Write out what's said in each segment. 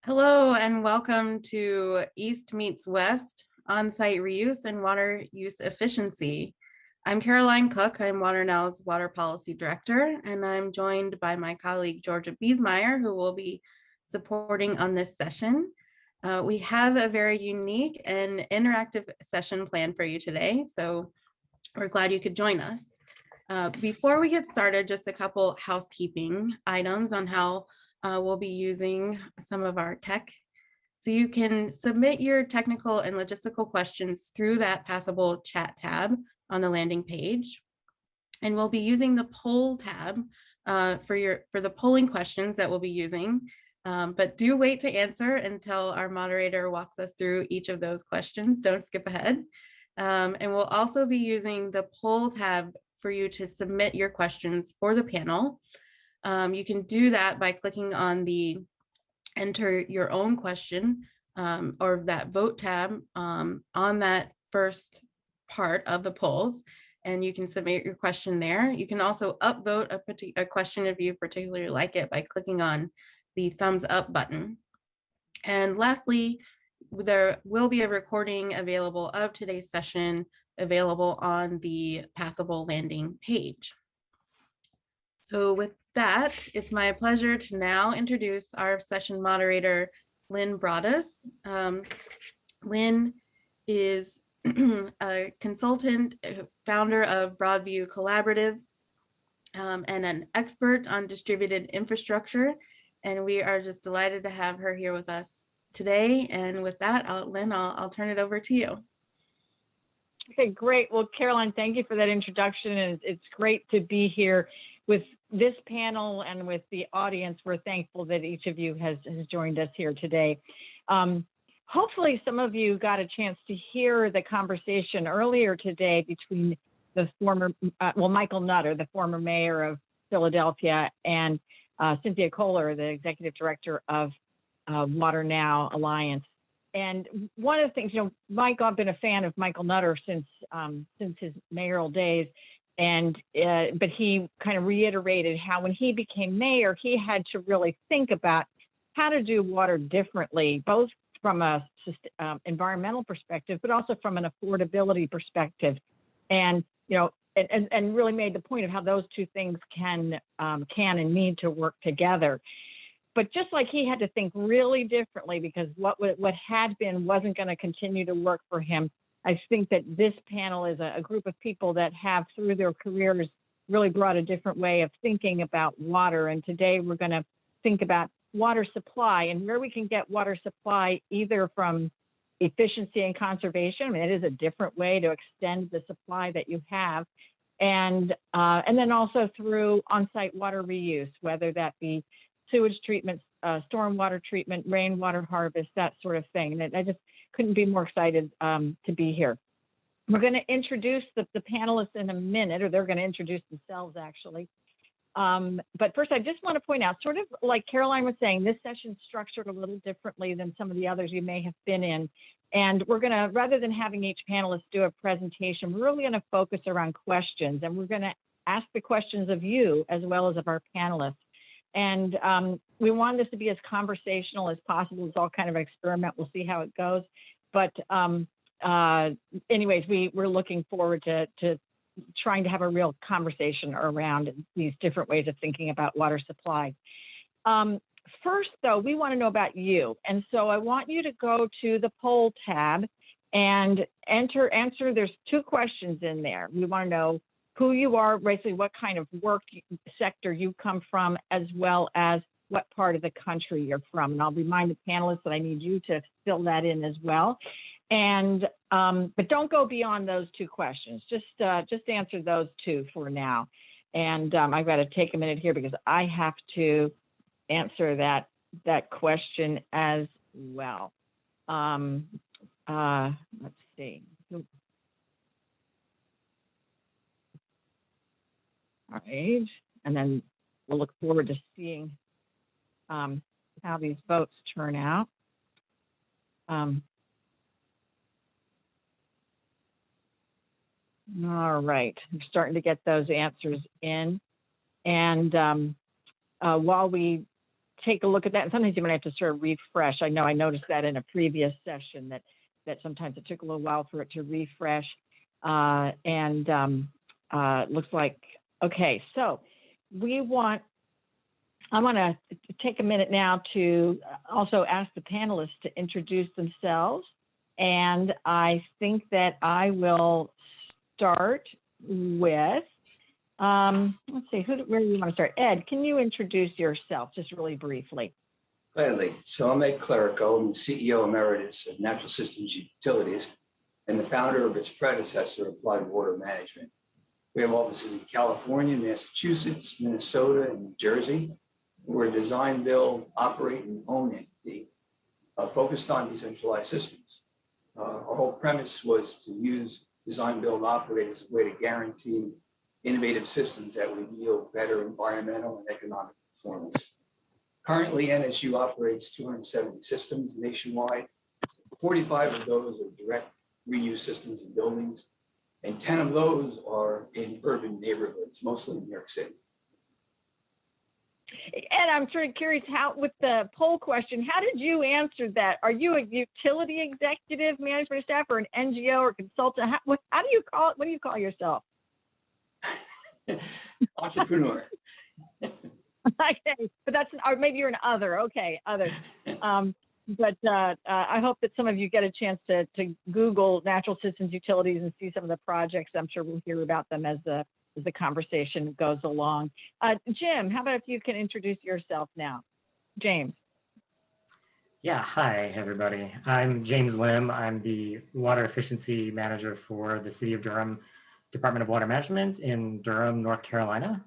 Hello and welcome to East Meets West, On-Site Reuse and Water Use Efficiency. I'm Caroline Cook, I'm WaterNow's Water Policy Director, and I'm joined by my colleague Georgia Biesmeyer, who will be supporting on this session. We have a very unique and interactive session planned for you today, so we're glad you could join us. Before we get started, just a couple housekeeping items on how we'll be using some of our tech. So you can submit your technical and logistical questions through that Pathable chat tab on the landing page. And we'll be using the poll tab for the polling questions that we'll be using. But do wait to answer until our moderator walks us through each of those questions. Don't skip ahead. And we'll also be using the poll tab for you to submit your questions for the panel. You can do that by clicking on the enter your own question or that vote tab on that first part of the polls, and you can submit your question there. You can also upvote a question if you particularly like it by clicking on the thumbs up button. And lastly, there will be a recording available of today's session available on the Pathable landing page. So with that, it's my pleasure to now introduce our session moderator, Lynn Broaddus. Lynn is a consultant, founder of Broadview Collaborative, and an expert on distributed infrastructure. And we are just delighted to have her here with us today. And with that, Lynn, I'll turn it over to you. Okay, great. Well, Caroline, thank you for that introduction. And it's great to be here with this panel and with the audience. We're thankful that each of you has joined us here today. Hopefully some of you got a chance to hear the conversation earlier today between the former, Michael Nutter, the former mayor of Philadelphia, and Cynthia Kohler, the executive director of WaterNow Alliance. And one of the things, Michael, I've been a fan of Michael Nutter since his mayoral days. And but he kind of reiterated how when he became mayor, he had to really think about how to do water differently, both from a environmental perspective, but also from an affordability perspective. And and really made the point of how those two things can and need to work together. But just like he had to think really differently because what had been wasn't going to continue to work for him, I think that this panel is a group of people that have, through their careers, really brought a different way of thinking about water. And today we're going to think about water supply and where we can get water supply either from efficiency and conservation. I mean, it is a different way to extend the supply that you have. And then also through on-site water reuse, whether that be sewage treatment, stormwater treatment, rainwater harvest, that sort of thing. And I just couldn't be more excited to be here. We're going to introduce the panelists in a minute, or they're going to introduce themselves actually. But first, I just want to point out, sort of like Caroline was saying, this session's structured a little differently than some of the others you may have been in. And we're going to, rather than having each panelist do a presentation, we're really going to focus around questions. And we're going to ask the questions of you as well as of our panelists. And we want this to be as conversational as possible. It's all kind of an experiment. We'll see how it goes. But anyways, we're looking forward to trying to have a real conversation around these different ways of thinking about water supply. First, though, we want to know about you. And so I want you to go to the poll tab and answer. There's two questions in there. We want to know who you are, basically what kind of work sector you come from, as well as what part of the country you're from. And I'll remind the panelists that I need you to fill that in as well. And but don't go beyond those two questions. Just answer those two for now. And I've got to take a minute here because I have to answer that question as well. Let's see. All right, and then we'll look forward to seeing how these votes turn out. All right, I'm starting to get those answers in. And while we take a look at that. And sometimes you might have to sort of refresh. I know I noticed that in a previous session that sometimes it took a little while for it to refresh. Looks like, okay, so I want to take a minute now to also ask the panelists to introduce themselves. And I think that I will start with, let's see, where do you want to start? Ed, can you introduce yourself just really briefly? Gladly. So I'm Ed Clerico. I'm the CEO Emeritus of Natural Systems Utilities and the founder of its predecessor, Applied Water Management. We have offices in California, Massachusetts, Minnesota, and New Jersey. We're a design, build, operate, and own entity focused on decentralized systems. Our whole premise was to use design, build, operate as a way to guarantee innovative systems that would yield better environmental and economic performance. Currently, NSU operates 270 systems nationwide. 45 of those are direct reuse systems in buildings, and 10 of those are in urban neighborhoods, mostly in New York City. And I'm sort of curious how, with the poll question, how did you answer that? Are you a utility executive, management staff, or an NGO or consultant? How do you call it? What do you call yourself? Entrepreneur. Okay, but or maybe you're an other. Okay, other. I hope that some of you get a chance to Google natural systems utilities and see some of the projects. I'm sure we'll hear about them as the conversation goes along. Jim, how about if you can introduce yourself now? James. Yeah, hi everybody. I'm James Lim. I'm the Water Efficiency Manager for the City of Durham Department of Water Management in Durham, North Carolina.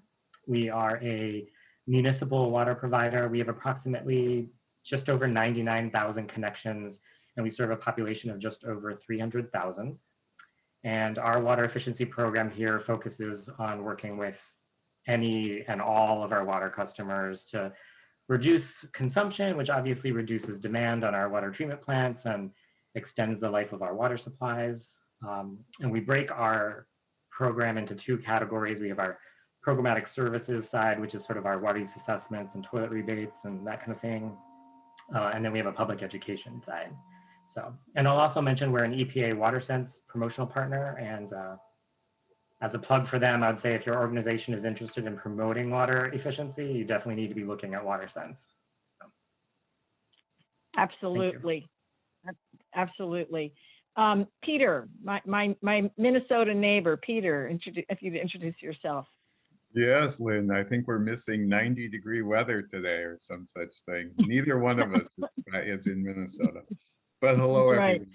We are a municipal water provider. We have approximately just over 99,000 connections, and we serve a population of just over 300,000. And our water efficiency program here focuses on working with any and all of our water customers to reduce consumption, which obviously reduces demand on our water treatment plants and extends the life of our water supplies. And we break our program into two categories. We have our programmatic services side, which is sort of our water use assessments and toilet rebates and that kind of thing. And then we have a public education side. So, and I'll also mention we're an EPA WaterSense promotional partner, and as a plug for them, I'd say if your organization is interested in promoting water efficiency, you definitely need to be looking at WaterSense. So, absolutely, absolutely. Peter, my Minnesota neighbor, Peter, if you'd introduce yourself. Yes, Lynn, I think we're missing 90-degree weather today or some such thing. Neither one of us is in Minnesota. But hello, everyone,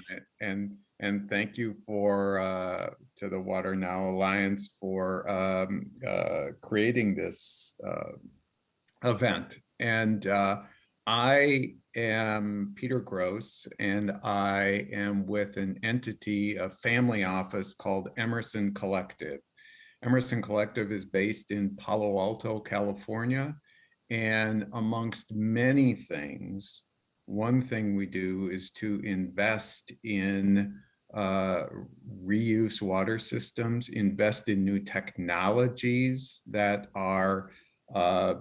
and thank you to the WaterNow Alliance for creating this event. And I am Peter Gross, and I am with an entity, a family office called Emerson Collective. Emerson Collective is based in Palo Alto, California, and amongst many things, one thing we do is to invest in reuse water systems, invest in new technologies that are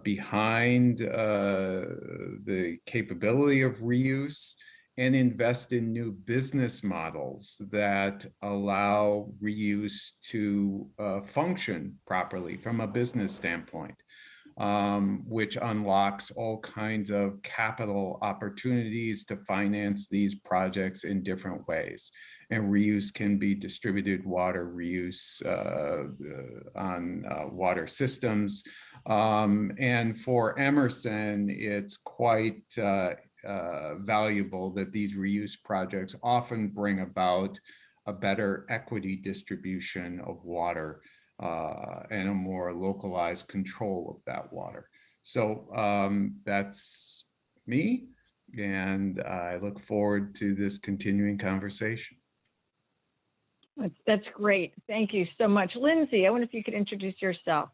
behind the capability of reuse, and invest in new business models that allow reuse to function properly from a business standpoint, which unlocks all kinds of capital opportunities to finance these projects in different ways. And reuse can be distributed water reuse on water systems. And for Emerson, it's quite valuable that these reuse projects often bring about a better equity distribution of water and a more localized control of that water. So that's me, and I look forward to this continuing conversation. That's great. Thank you so much. Lindsay, I wonder if you could introduce yourself.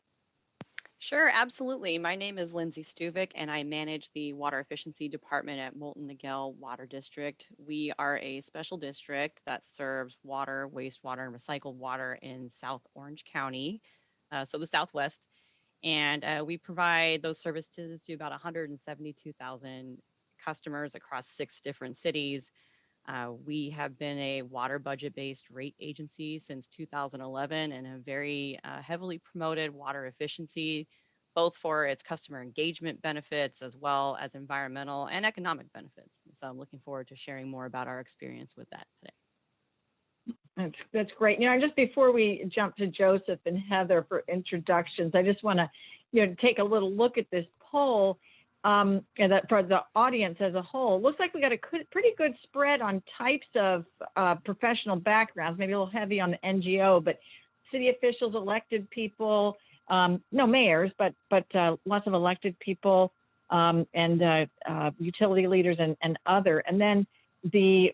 Sure, absolutely. My name is Lindsay Stuvik, and I manage the Water Efficiency Department at Moulton-Niguel Water District. We are a special district that serves water, wastewater, and recycled water in South Orange County, so the Southwest. And we provide those services to about 172,000 customers across 6 different cities. We have been a water budget-based rate agency since 2011 and have very heavily promoted water efficiency, both for its customer engagement benefits as well as environmental and economic benefits. So I'm looking forward to sharing more about our experience with that today. That's great. Just before we jump to Joseph and Heather for introductions, I just want to, take a little look at this poll, and that for the audience as a whole. Looks like we got a pretty good spread on types of professional backgrounds, maybe a little heavy on the NGO, but city officials, elected people, no mayors, but lots of elected people, and utility leaders and other. And then the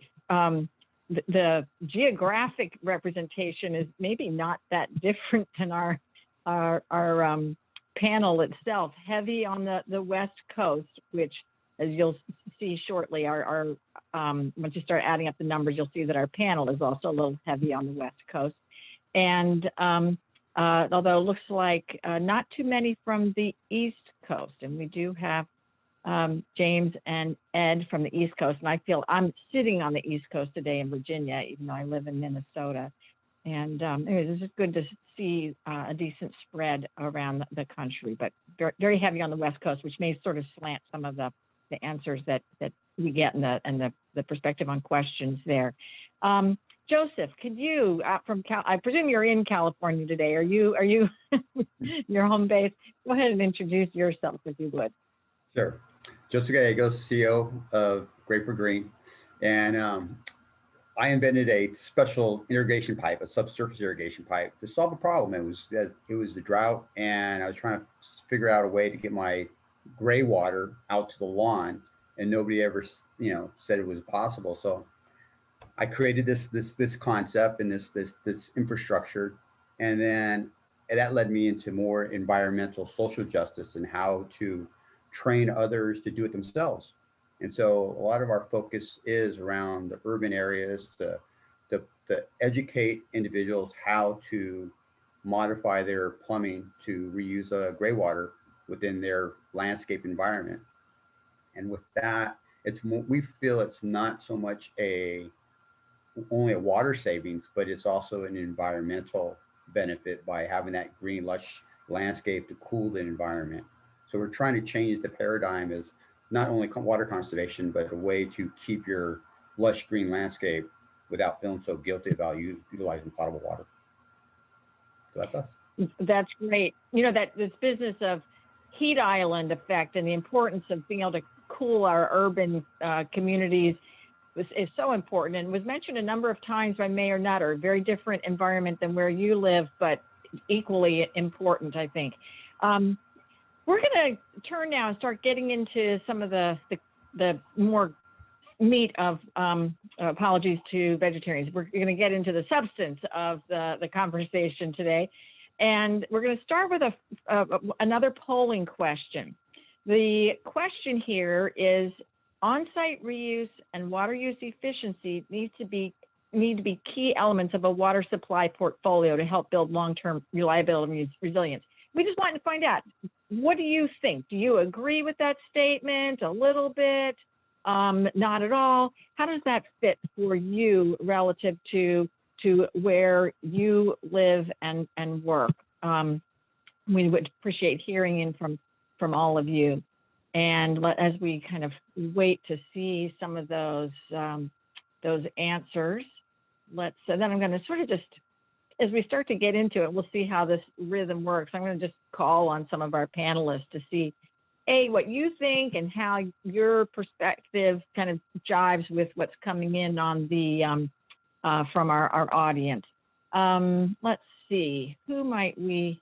geographic representation is maybe not that different than our panel itself. Heavy on the West Coast, which, as you'll see shortly, once you start adding up the numbers, you'll see that our panel is also a little heavy on the West Coast. And although it looks like not too many from the East Coast, and we do have James and Ed from the East Coast, and I feel I'm sitting on the East Coast today in Virginia, even though I live in Minnesota. And anyways, it's just good to see a decent spread around the country, but very, very heavy on the West Coast, which may sort of slant some of the answers that we get and the perspective on questions there. Joseph, could you, I presume you're in California today. Are you your home base? Go ahead and introduce yourself if you would. Sure. Joseph Gallegos, CEO of Great for Green. And I invented a special irrigation pipe, a subsurface irrigation pipe, to solve a problem. It was the drought, and I was trying to figure out a way to get my gray water out to the lawn, and nobody ever, said it was possible. So I created this concept and this infrastructure, and then that led me into more environmental social justice and how to train others to do it themselves. And so a lot of our focus is around the urban areas to educate individuals how to modify their plumbing to reuse gray water within their landscape environment. And with that, we feel it's not so much only a water savings, but it's also an environmental benefit by having that green, lush landscape to cool the environment. So we're trying to change the paradigm as not only water conservation, but a way to keep your lush green landscape without feeling so guilty about utilizing potable water. So that's us. That's great. That this business of heat island effect and the importance of being able to cool our urban communities is so important, and was mentioned a number of times by Mayor Nutter. A very different environment than where you live, but equally important, I think. We're going to turn now and start getting into some of the more meat of, apologies to vegetarians. We're going to get into the substance of the conversation today. And we're going to start with another polling question. The question here is, on-site reuse and water use efficiency need to be key elements of a water supply portfolio to help build long-term reliability and resilience. We just wanted to find out, what do you think? Do you agree with that statement a little bit? Not at all? How does that fit for you relative to where you live and work? We would appreciate hearing in from all of you. And as we kind of wait to see some of those answers, then I'm going to sort of just, as we start to get into it, we'll see how this rhythm works. I'm going to just call on some of our panelists to see, what you think and how your perspective kind of jives with what's coming in on the from our audience. Let's see, who might we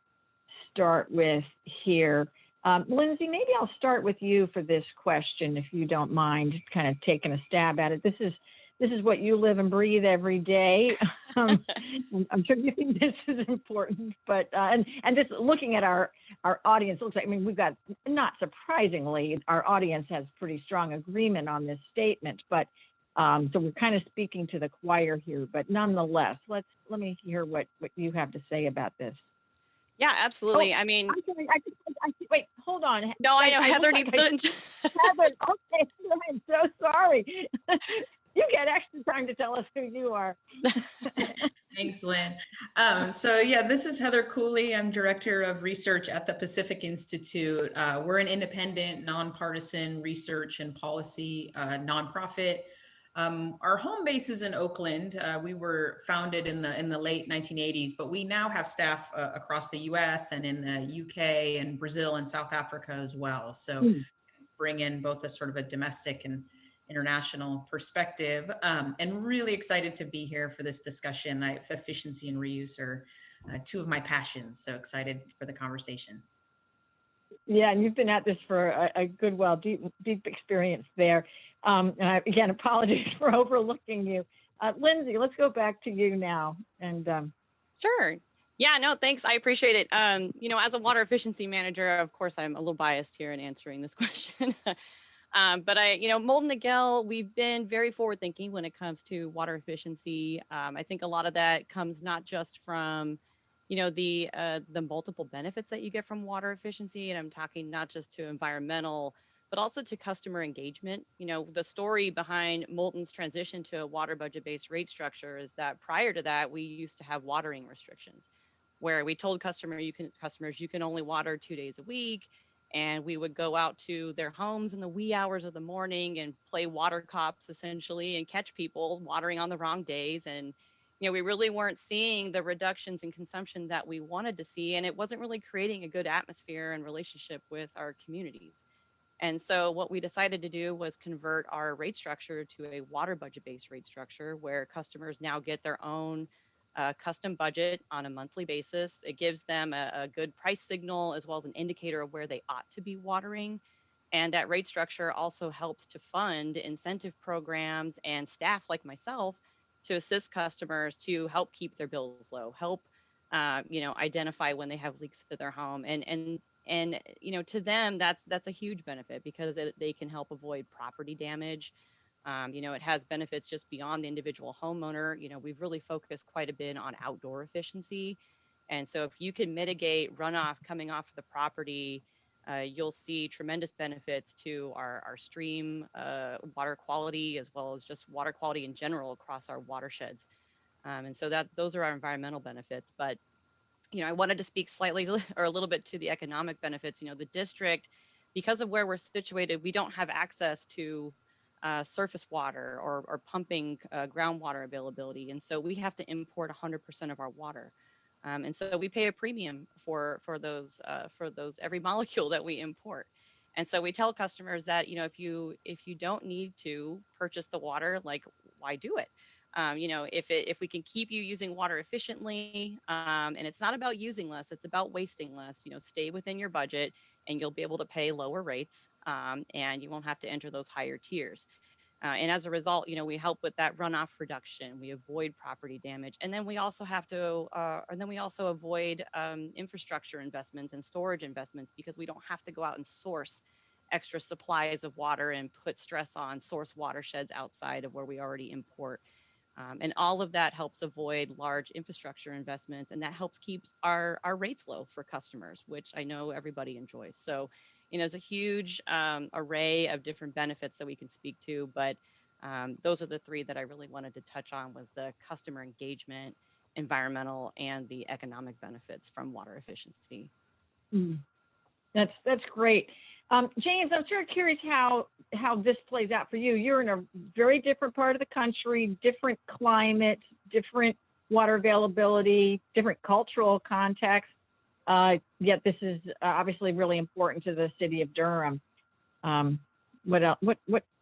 start with here? Lindsay, maybe I'll start with you for this question, if you don't mind, kind of taking a stab at it. This is what you live and breathe every day. I'm sure you think this is important, but and just looking at our audience, looks like, we've got, not surprisingly, our audience has pretty strong agreement on this statement, but so we're kind of speaking to the choir here, but nonetheless, let me hear what you have to say about this. Yeah, absolutely. I mean, I'm sorry, wait, hold on. no, I know look Heather like needs to. Heather, okay, I'm so sorry. You get extra time to tell us who you are. Thanks, Lynn. So yeah, this is Heather Cooley. I'm Director of Research at the Pacific Institute. We're an independent, nonpartisan research and policy nonprofit. Our home base is in Oakland. We were founded in the late 1980s, but we now have staff across the US and in the UK and Brazil and South Africa as well. So bring in both a sort of a domestic and international perspective, and really excited to be here for this discussion. Efficiency and reuse are two of my passions, so excited for the conversation. Yeah, and you've been at this for a good while, deep experience there. And again, apologies for overlooking you. Lindsay, let's go back to you now. And Sure. Yeah, no, thanks. I appreciate it. As a water efficiency manager, of course, I'm a little biased here in answering this question. But Molten Nagel, we've been very forward thinking when it comes to water efficiency. I think a lot of that comes not just from, the multiple benefits that you get from water efficiency. And I'm talking not just to environmental, but also to customer engagement. The story behind Molten's transition to a water budget-based rate structure is that prior to that, we used to have watering restrictions where we told customers you can only water 2 days a week. And we would go out to their homes in the wee hours of the morning and play water cops essentially and catch people watering on the wrong days. And, we really weren't seeing the reductions in consumption that we wanted to see. And it wasn't really creating a good atmosphere and relationship with our communities. And so what we decided to do was convert our rate structure to a water budget-based rate structure where customers now get their own custom budget on a monthly basis. It gives them a good price signal as well as an indicator of where they ought to be watering. And that rate structure also helps to fund incentive programs and staff like myself to assist customers to help keep their bills low, help identify when they have leaks to their home. And to them, that's a huge benefit because they can help avoid property damage. It has benefits just beyond the individual homeowner. We've really focused quite a bit on outdoor efficiency. And so if you can mitigate runoff coming off of the property, you'll see tremendous benefits to our stream water quality, as well as just water quality in general across our watersheds. And so those are our environmental benefits. But, I wanted to speak slightly or a little bit to the economic benefits. The district, because of where we're situated, we don't have access to surface water or pumping groundwater availability. And so we have to import 100% of our water. And so we pay a premium for those every molecule that we import. And so we tell customers that, if you don't need to purchase the water, like, why do it? If we can keep you using water efficiently, and it's not about using less, it's about wasting less, stay within your budget and you'll be able to pay lower rates, and you won't have to enter those higher tiers. And as a result, we help with that runoff reduction. We avoid property damage, and then we also avoid infrastructure investments and storage investments because we don't have to go out and source extra supplies of water and put stress on source watersheds outside of where we already import. And all of that helps avoid large infrastructure investments, and that helps keep our rates low for customers, which I know everybody enjoys. So, there's a huge array of different benefits that we can speak to, but those are the three that I really wanted to touch on: was the customer engagement, environmental, and the economic benefits from water efficiency. That's great. James, I'm sort of curious how this plays out for you. You're in a very different part of the country, different climate, different water availability, different cultural context. Yet this is obviously really important to the city of Durham. What else?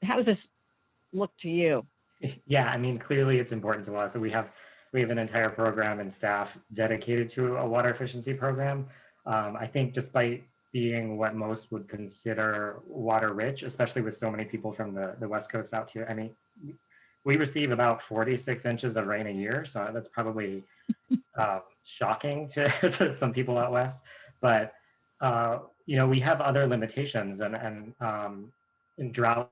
How does this look to you? Yeah, I mean, clearly it's important to us. We have an entire program and staff dedicated to a water efficiency program. I think despite being what most would consider water rich, especially with so many people from the West Coast out here. I mean, we receive about 46 inches of rain a year, so that's probably shocking to some people out west. But we have other limitations, and drought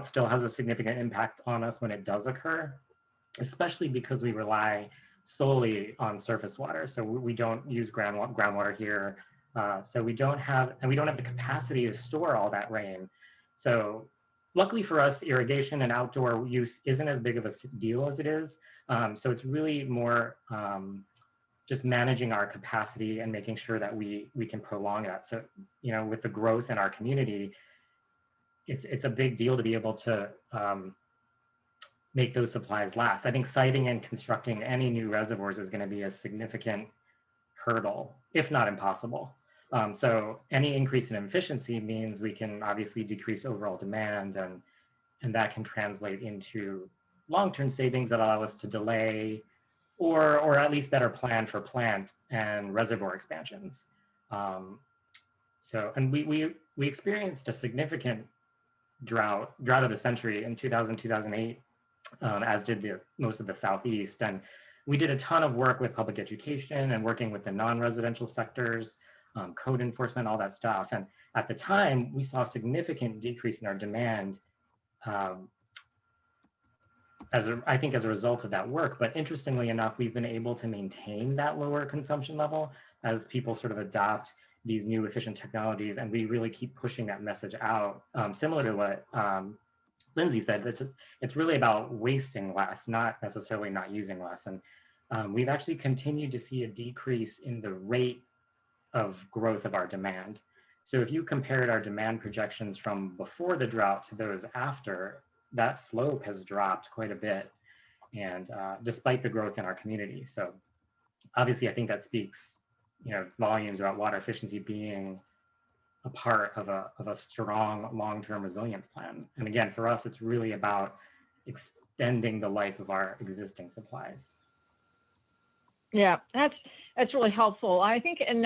still has a significant impact on us when it does occur, especially because we rely solely on surface water. So we don't use groundwater here. So we don't have the capacity to store all that rain. So luckily for us, irrigation and outdoor use isn't as big of a deal as it is. So it's really more just managing our capacity and making sure that we can prolong that. So, you know, with the growth in our community, it's a big deal to be able to make those supplies last. I think siting and constructing any new reservoirs is going to be a significant hurdle, if not impossible. So any increase in efficiency means we can obviously decrease overall demand, and that can translate into long-term savings that allow us to delay or at least better plan for plant and reservoir expansions. And we experienced a significant drought of the century in 2000, 2008, as did most of the Southeast. And we did a ton of work with public education and working with the non-residential sectors, code enforcement, all that stuff. And at the time, we saw a significant decrease in our demand I think as a result of that work. But interestingly enough, we've been able to maintain that lower consumption level as people sort of adopt these new efficient technologies, and we really keep pushing that message out. Similar to what Lindsay said, it's really about wasting less, not necessarily not using less. And we've actually continued to see a decrease in the rate of growth of our demand. So if you compared our demand projections from before the drought to those after, that slope has dropped quite a bit, and despite the growth in our community. So obviously, I think that speaks, you know, volumes about water efficiency being a part of a strong long-term resilience plan. And again, for us, it's really about extending the life of our existing supplies. Yeah, that's really helpful. I think in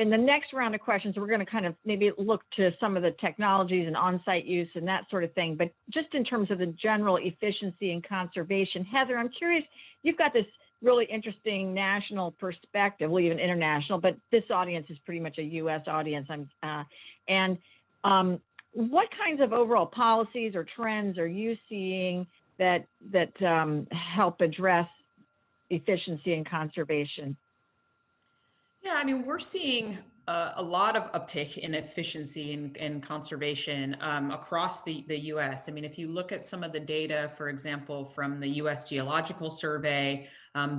the next round of questions, we're going to kind of maybe look to some of the technologies and on-site use and that sort of thing. But just in terms of the general efficiency and conservation, Heather, I'm curious, you've got this really interesting national perspective, well, even international, but this audience is pretty much a U.S. audience. What kinds of overall policies or trends are you seeing that help address efficiency and conservation? Yeah, I mean, we're seeing a lot of uptake in efficiency and conservation across the U.S. I mean, if you look at some of the data, for example, from the U.S. Geological Survey,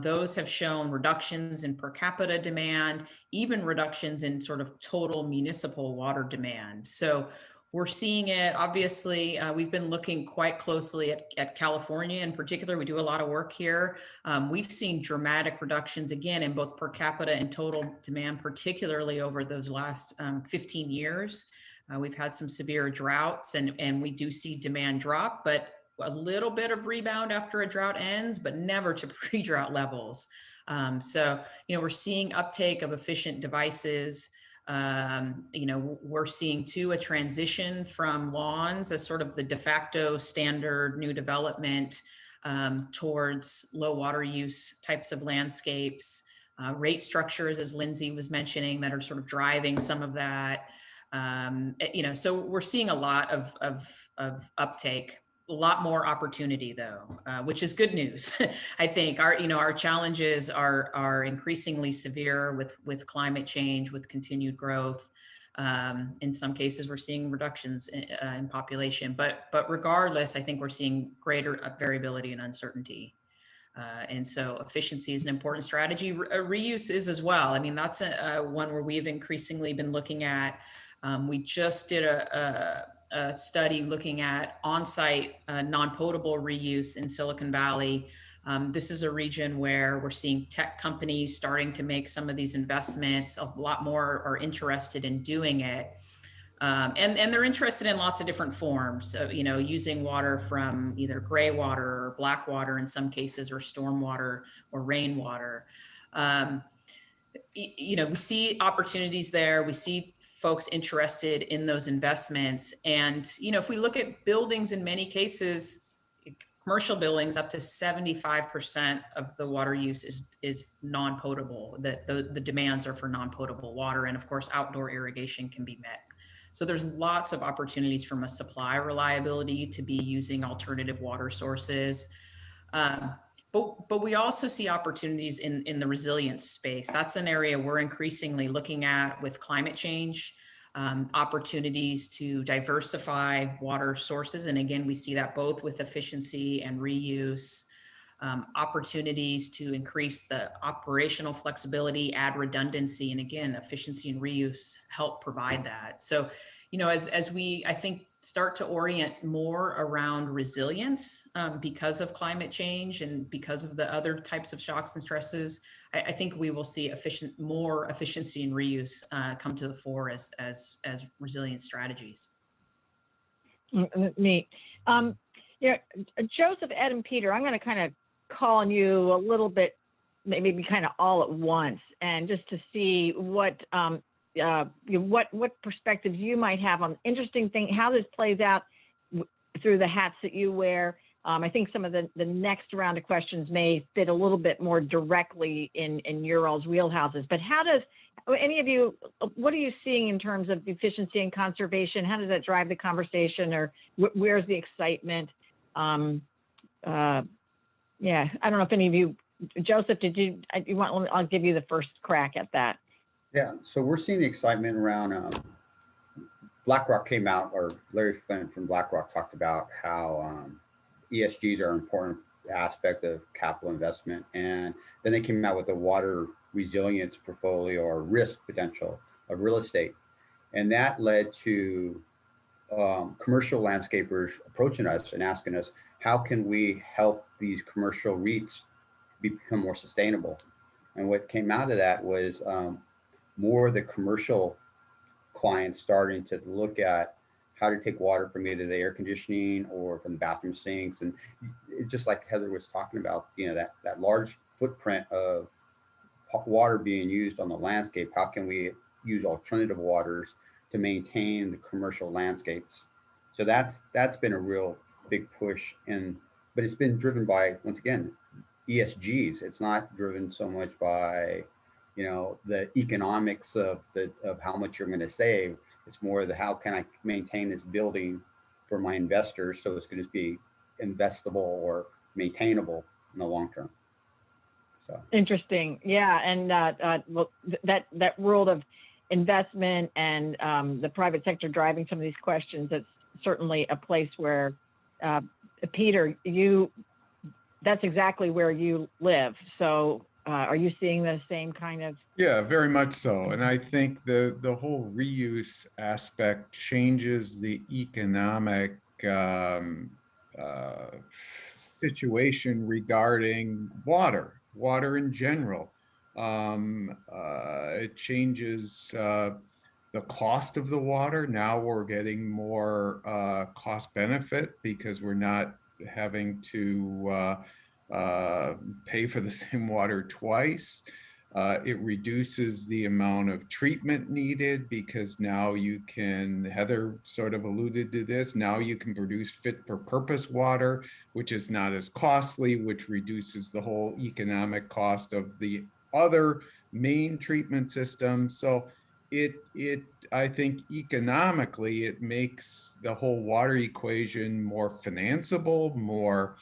those have shown reductions in per capita demand, even reductions in sort of total municipal water demand. So we're seeing it, obviously, we've been looking quite closely at California in particular. We do a lot of work here. We've seen dramatic reductions, again, in both per capita and total demand, particularly over those last 15 years. We've had some severe droughts, and we do see demand drop, but a little bit of rebound after a drought ends, but never to pre-drought levels. So, you know, we're seeing uptake of efficient devices. You know, we're seeing too a transition from lawns as sort of the de facto standard new development towards low water use types of landscapes, rate structures, as Lindsay was mentioning, that are sort of driving some of that. You know, so we're seeing a lot of uptake. A lot more opportunity though, which is good news. I think our challenges are increasingly severe with climate change, with continued growth. In some cases, we're seeing reductions in population, but regardless, I think we're seeing greater variability and uncertainty. And so efficiency is an important strategy. Reuse is as well. I mean, that's one where we've increasingly been looking at. We just did a study looking at on-site non-potable reuse in Silicon Valley. This is a region where we're seeing tech companies starting to make some of these investments. A lot more are interested in doing it. And they're interested in lots of different forms of, you know, using water from either gray water or black water in some cases, or storm water or rainwater. You know, we see opportunities there. We see folks interested in those investments. And, you know, if we look at buildings, in many cases, commercial buildings, up to 75% of the water use is non-potable. The demands are for non-potable water. And of course, outdoor irrigation can be met. So there's lots of opportunities from a supply reliability to be using alternative water sources. But we also see opportunities in the resilience space. That's an area we're increasingly looking at with climate change, opportunities to diversify water sources. And again, we see that both with efficiency and reuse, opportunities to increase the operational flexibility, add redundancy, and again, efficiency and reuse help provide that. So, you know, as we, I think, start to orient more around resilience because of climate change and because of the other types of shocks and stresses, I think we will see more efficiency and reuse come to the fore as resilient strategies. Neat. Yeah, Joseph, Ed, and Peter, I'm going to kind of call on you a little bit, maybe kind of all at once, and just to see what perspectives you might have on interesting thing, how this plays out through the hats that you wear. I think some of the next round of questions may fit a little bit more directly in your all's wheelhouses. But how does any of you, what are you seeing in terms of efficiency and conservation? How does that drive the conversation, or where's the excitement? Yeah, I don't know if any of you, Joseph, I'll give you the first crack at that. Yeah, so we're seeing the excitement around BlackRock came out, or Larry Flynn from BlackRock talked about how ESGs are an important aspect of capital investment. And then they came out with a water resilience portfolio or risk potential of real estate. And that led to commercial landscapers approaching us and asking us, how can we help these commercial REITs become more sustainable? And what came out of that was more of the commercial clients starting to look at how to take water from either the air conditioning or from the bathroom sinks. And just like Heather was talking about, you know, that large footprint of water being used on the landscape, how can we use alternative waters to maintain the commercial landscapes? So that's been a real big push, but it's been driven by, once again, ESGs. It's not driven so much by, you know, the economics of how much you're going to save. It's more the how can I maintain this building for my investors so it's going to be investable or maintainable in the long term. So interesting, yeah, and well, that world of investment and the private sector driving some of these questions. That's certainly a place where Peter, that's exactly where you live. So are you seeing the same kind of? Yeah, very much so. And I think the whole reuse aspect changes the economic situation regarding water in general. It changes the cost of the water. Now we're getting more cost benefit because we're not having to pay for the same water twice. It reduces the amount of treatment needed because now you can, Heather sort of alluded to this, now you can produce fit for purpose water, which is not as costly, which reduces the whole economic cost of the other main treatment systems. So I think economically, it makes the whole water equation more financeable, more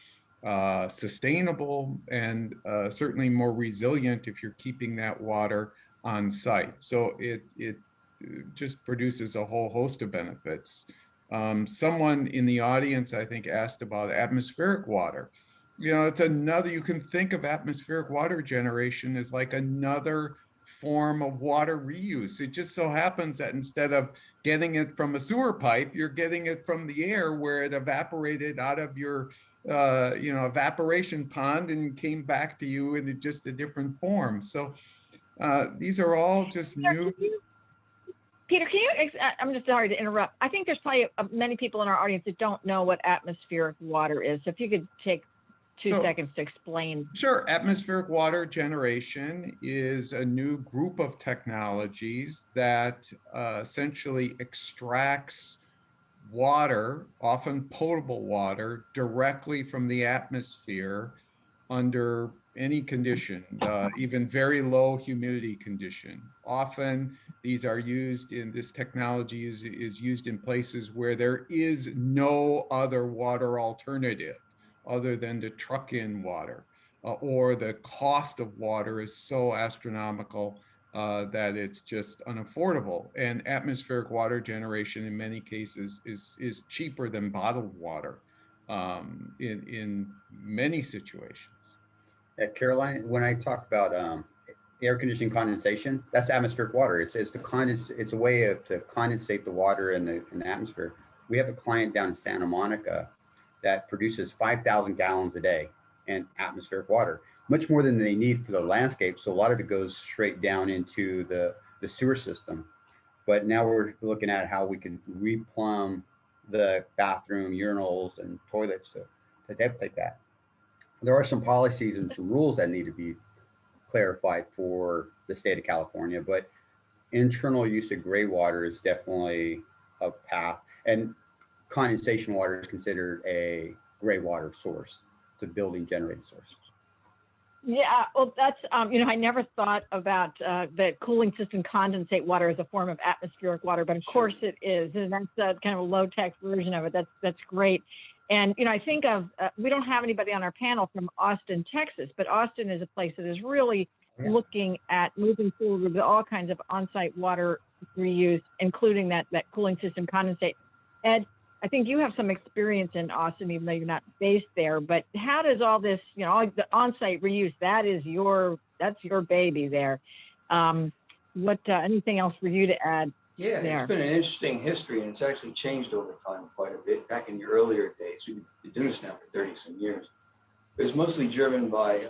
sustainable, and certainly more resilient if you're keeping that water on site. So it just produces a whole host of benefits. Someone in the audience, I think, asked about atmospheric water. You know, it's another, you can think of atmospheric water generation as like another form of water reuse. It just so happens that instead of getting it from a sewer pipe, you're getting it from the air where it evaporated out of your evaporation pond and came back to you in just a different form. So these are all just new. Peter, can you, I'm just sorry to interrupt. I think there's probably many people in our audience that don't know what atmospheric water is. So if you could take two seconds to explain. Sure. Atmospheric water generation is a new group of technologies that essentially extracts water, often potable water, directly from the atmosphere under any condition, even very low humidity condition. Often these are used in, this technology is used in places where there is no other water alternative other than to truck in water. or the cost of water is so astronomical that it's just unaffordable. And atmospheric water generation in many cases is cheaper than bottled water in many situations. Caroline, when I talk about air conditioning condensation, that's atmospheric water. It's a way to condensate the water in the atmosphere. We have a client down in Santa Monica that produces 5,000 gallons a day in atmospheric water, much more than they need for the landscape. So a lot of it goes straight down into the sewer system. But now we're looking at how we can replumb the bathroom, urinals, and toilets to take that. There are some policies and some rules that need to be clarified for the state of California, but internal use of gray water is definitely a path, and condensation water is considered a gray water source. It's a building generated source. Yeah, well, that's, I never thought about the cooling system condensate water as a form of atmospheric water, but of course it is. And that's kind of a low tech version of it. That's great. And, I think of, we don't have anybody on our panel from Austin, Texas, but Austin is a place that is really looking at moving forward with all kinds of on-site water reuse, including that cooling system condensate. Ed, I think you have some experience in Austin, even though you're not based there, but how does all this, the on-site reuse, that's your baby there. Anything else for you to add? Yeah, there? It's been an interesting history, and it's actually changed over time quite a bit. Back in the earlier days, we've been doing this now for 30 some years. It was mostly driven by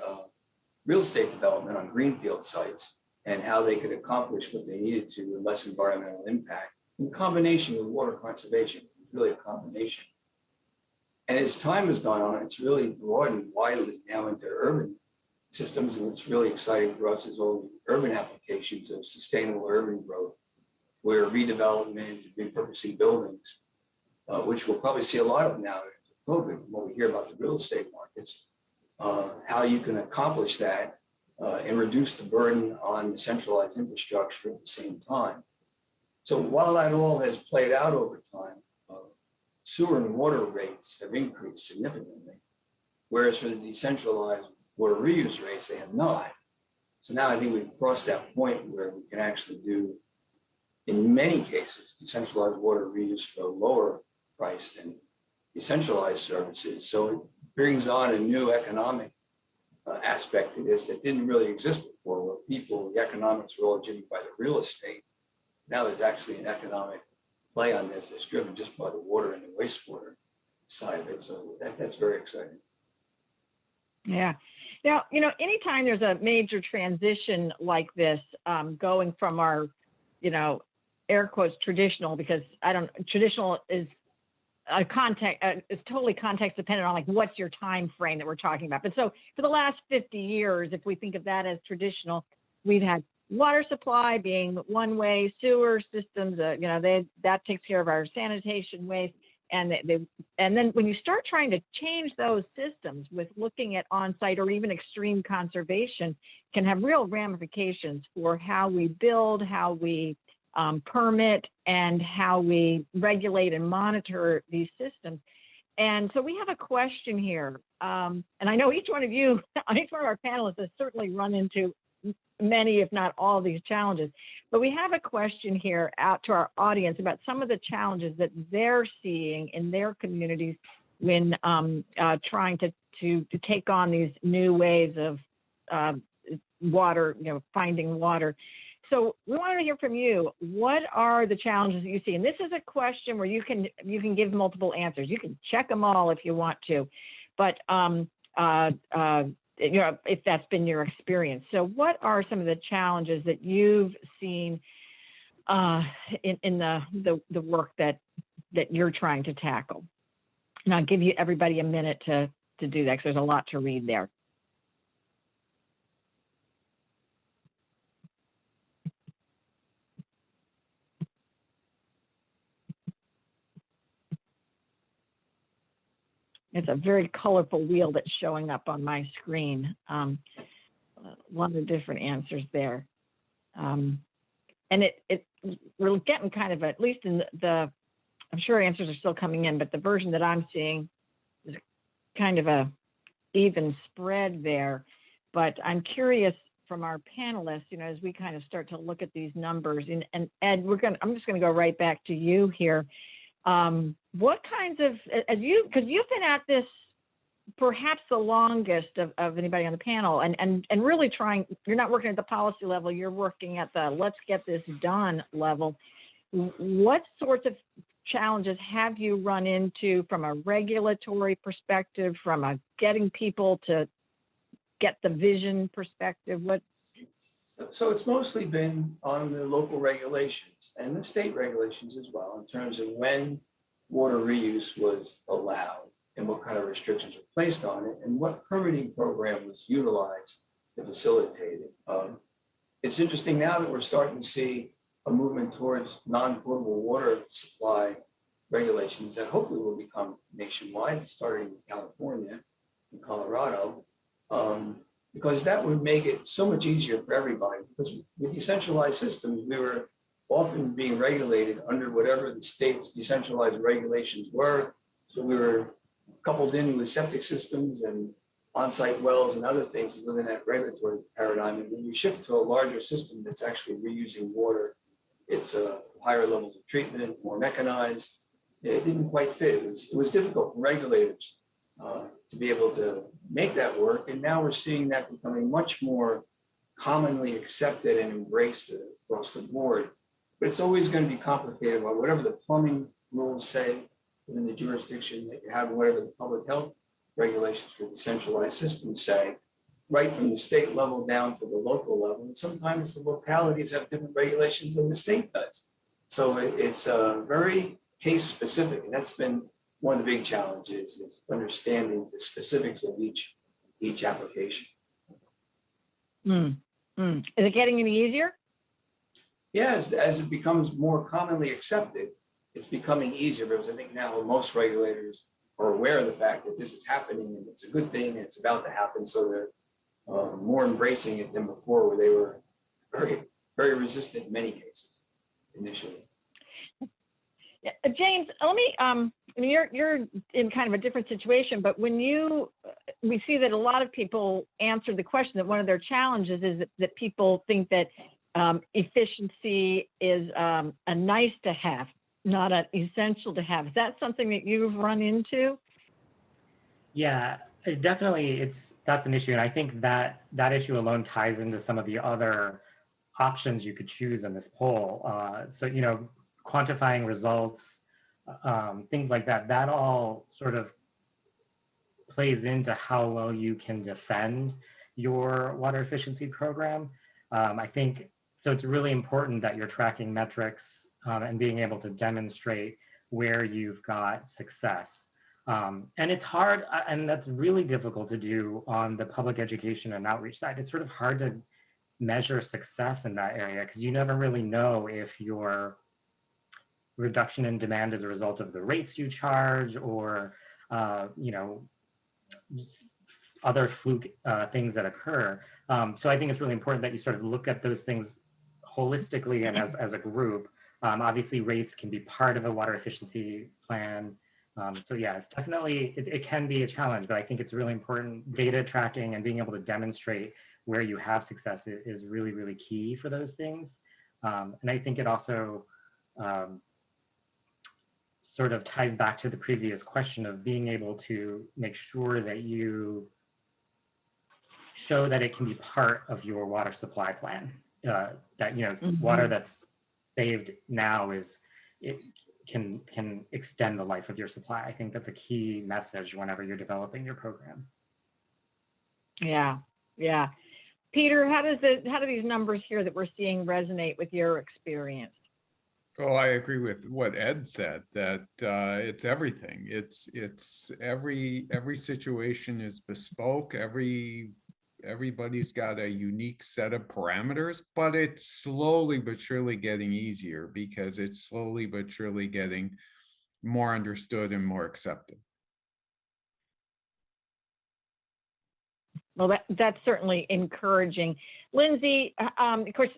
real estate development on greenfield sites and how they could accomplish what they needed to with less environmental impact in combination with water conservation. It's really a combination. And as time has gone on, it's really broadened widely now into urban systems. And what's really exciting for us is all the urban applications of sustainable urban growth, where redevelopment, repurposing buildings, which we'll probably see a lot of now for COVID, from what we hear about the real estate markets, how you can accomplish that and reduce the burden on the centralized infrastructure at the same time. So while that all has played out over time, sewer and water rates have increased significantly, whereas for the decentralized water reuse rates, they have not. So now I think we've crossed that point where we can actually do, in many cases, decentralized water reuse for a lower price than decentralized services. So it brings on a new economic aspect to this that didn't really exist before, where the economics were all driven by the real estate. Now there's actually an economic play on this that's driven just by the water and the wastewater side of it. So that's very exciting. Yeah. Now, anytime there's a major transition like this, going from our, air quotes traditional, because traditional is a context, is totally context dependent on like what's your time frame that we're talking about. But so for the last 50 years, if we think of that as traditional, we've had water supply being one way, sewer systems, that takes care of our sanitation waste. And then when you start trying to change those systems with looking at on-site or even extreme conservation, can have real ramifications for how we build, how we permit, and how we regulate and monitor these systems. And so we have a question here. And I know each one of you, each one of our panelists has certainly run into many, if not all, of these challenges. But we have a question here out to our audience about some of the challenges that they're seeing in their communities when trying to take on these new ways of water, finding water. So we wanted to hear from you. What are the challenges that you see? And this is a question where you can give multiple answers. You can check them all if you want to, but if that's been your experience. So what are some of the challenges that you've seen in the work that you're trying to tackle? And I'll give everybody a minute to do that, because there's a lot to read there. It's a very colorful wheel that's showing up on my screen. A lot of different answers there. And we're getting kind of, at least in I'm sure answers are still coming in, but the version that I'm seeing is kind of a even spread there. But I'm curious from our panelists, you know, as we kind of start to look at these numbers, and Ed, I'm just going to go right back to you here. What kinds of, because you've been at this perhaps the longest of anybody on the panel, and really trying, you're not working at the policy level, you're working at the let's get this done level. What sorts of challenges have you run into from a regulatory perspective, from a getting people to get the vision perspective? So it's mostly been on the local regulations and the state regulations as well, in terms of when water reuse was allowed and what kind of restrictions were placed on it and what permitting program was utilized to facilitate it. It's interesting now that we're starting to see a movement towards non-potable water supply regulations that hopefully will become nationwide, starting in California and Colorado, because that would make it so much easier for everybody. Because with decentralized systems, we were often being regulated under whatever the state's decentralized regulations were. So we were coupled in with septic systems and on-site wells and other things within that regulatory paradigm. And when you shift to a larger system that's actually reusing water, it's higher levels of treatment, more mechanized. It didn't quite fit. It was difficult for regulators to be able to make that work. And now we're seeing that becoming much more commonly accepted and embraced across the board. But it's always going to be complicated by whatever the plumbing rules say within the jurisdiction that you have, whatever the public health regulations for decentralized systems say, right from the state level down to the local level. And sometimes the localities have different regulations than the state does. So it's very case specific. And that's been one of the big challenges, is understanding the specifics of each application. Is it getting any easier? Yeah, as it becomes more commonly accepted, it's becoming easier, because I think now most regulators are aware of the fact that this is happening and it's a good thing and it's about to happen. So they're more embracing it than before, where they were very, very resistant in many cases initially. Yeah, James, let me, I mean, you're in kind of a different situation, but when we see that a lot of people answer the question that one of their challenges is that people think that efficiency is a nice to have, not an essential to have. Is that something that you've run into? Yeah, that's an issue. And I think that issue alone ties into some of the other options you could choose in this poll. So, you know, quantifying results, things like that all sort of plays into how well you can defend your water efficiency program. I think, so it's really important that you're tracking metrics and being able to demonstrate where you've got success. And it's hard, and that's really difficult to do on the public education and outreach side. It's sort of hard to measure success in that area, because you never really know if your reduction in demand is a result of the rates you charge, or you know, other fluke things that occur. So I think it's really important that you sort of look at those things holistically and as a group. Obviously, rates can be part of a water efficiency plan. So yeah, it's definitely, it can be a challenge, but I think it's really important. Data tracking and being able to demonstrate where you have success is really, really key for those things. And I think it also sort of ties back to the previous question of being able to make sure that you show that it can be part of your water supply plan. That, you know, water that's saved now can extend the life of your supply. I think that's a key message whenever you're developing your program. Yeah. Peter, how do these numbers here that we're seeing resonate with your experience? Oh, I agree with what Ed said, that it's everything. It's every situation is bespoke. Everybody's got a unique set of parameters, but it's slowly but surely getting easier, because it's slowly but surely getting more understood and more accepted. Well, that's certainly encouraging. Lindsay, of course,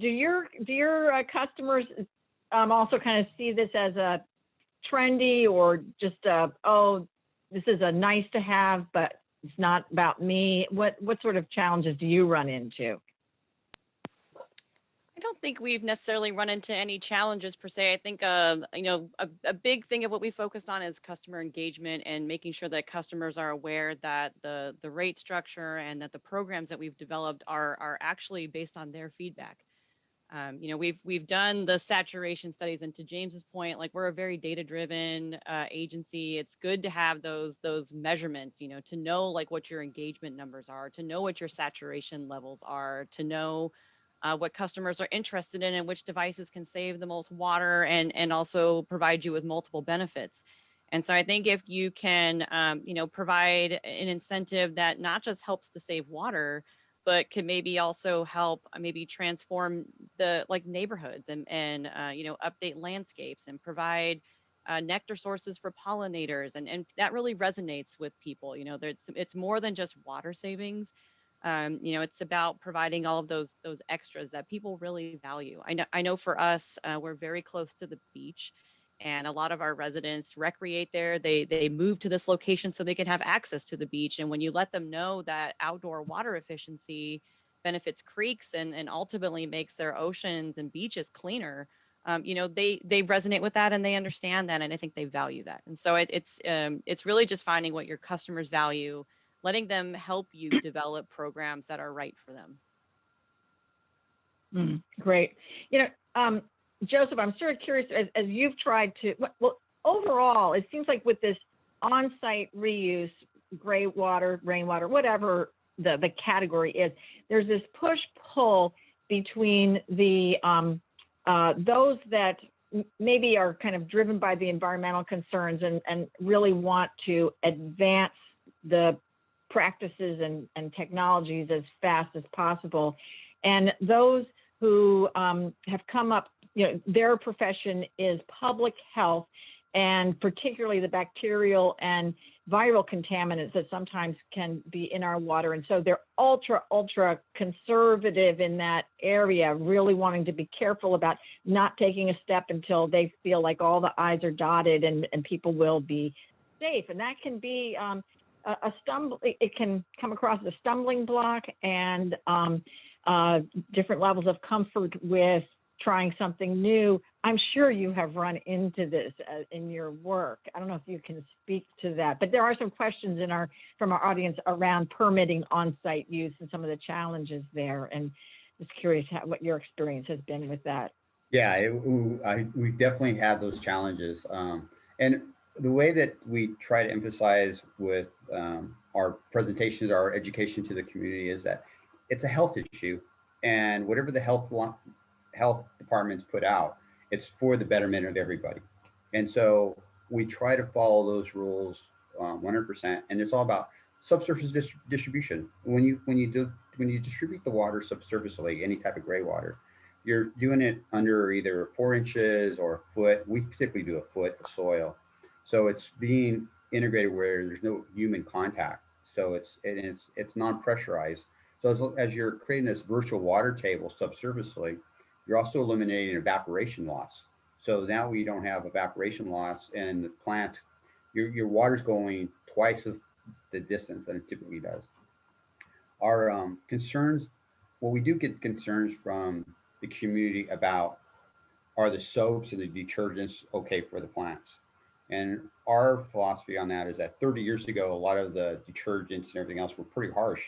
do your customers also kind of see this as a trendy, or just this is a nice to have, but it's not about me. What sort of challenges do you run into? I don't think we've necessarily run into any challenges per se. I think, a big thing of what we focused on is customer engagement and making sure that customers are aware that the rate structure and that the programs that we've developed are actually based on their feedback. We've done the saturation studies, and to James's point, like, we're a very data-driven agency. It's good to have those measurements, to know like what your engagement numbers are, to know what your saturation levels are, to know what customers are interested in and which devices can save the most water and also provide you with multiple benefits. And so I think if you can, provide an incentive that not just helps to save water, but can maybe also help maybe transform the neighborhoods and update landscapes and provide nectar sources for pollinators. And that really resonates with people. It's more than just water savings. It's about providing all of those extras that people really value. I know for us, we're very close to the beach, and a lot of our residents recreate there. They move to this location so they can have access to the beach. And when you let them know that outdoor water efficiency benefits creeks and ultimately makes their oceans and beaches cleaner, they resonate with that and they understand that, and I think they value that. And so it's really just finding what your customers value, letting them help you develop programs that are right for them. Great. Joseph, I'm sort of curious, as you've tried to, well, overall, it seems like with this on-site reuse, gray water, rainwater, whatever the category is, there's this push-pull between the those that maybe are kind of driven by the environmental concerns and really want to advance the practices and technologies as fast as possible. And those who have come up, their profession is public health, and particularly the bacterial and viral contaminants that sometimes can be in our water. And so they're ultra conservative in that area, really wanting to be careful about not taking a step until they feel like all the I's are dotted and people will be safe. And that can be it can come across as a stumbling block, and different levels of comfort with trying something new. I'm sure you have run into this in your work. I don't know if you can speak to that, but there are some questions from our audience around permitting on-site use and some of the challenges there. And just curious what your experience has been with that. Yeah, we definitely had those challenges. And the way that we try to emphasize with our presentations, our education to the community, is that it's a health issue, and whatever the health departments put out, it's for the betterment of everybody. And so we try to follow those rules 100%. And it's all about subsurface distribution. When you distribute the water subsurfacely, any type of gray water, you're doing it under either 4 inches or a foot. We typically do a foot of soil. So it's being integrated where there's no human contact. So it's non-pressurized. So as you're creating this virtual water table subsurfacely, you're also eliminating evaporation loss. So now we don't have evaporation loss, and the plants, your water's going twice the distance than it typically does. Our concerns, well, we do get concerns from the community about, are the soaps and the detergents okay for the plants? And our philosophy on that is that 30 years ago, a lot of the detergents and everything else were pretty harsh,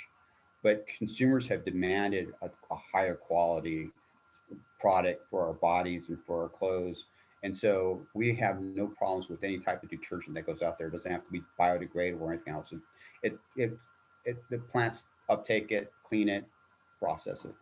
but consumers have demanded a higher quality product for our bodies and for our clothes. And so we have no problems with any type of detergent that goes out there. It doesn't have to be biodegradable or anything else. The plants uptake it, clean it, process it.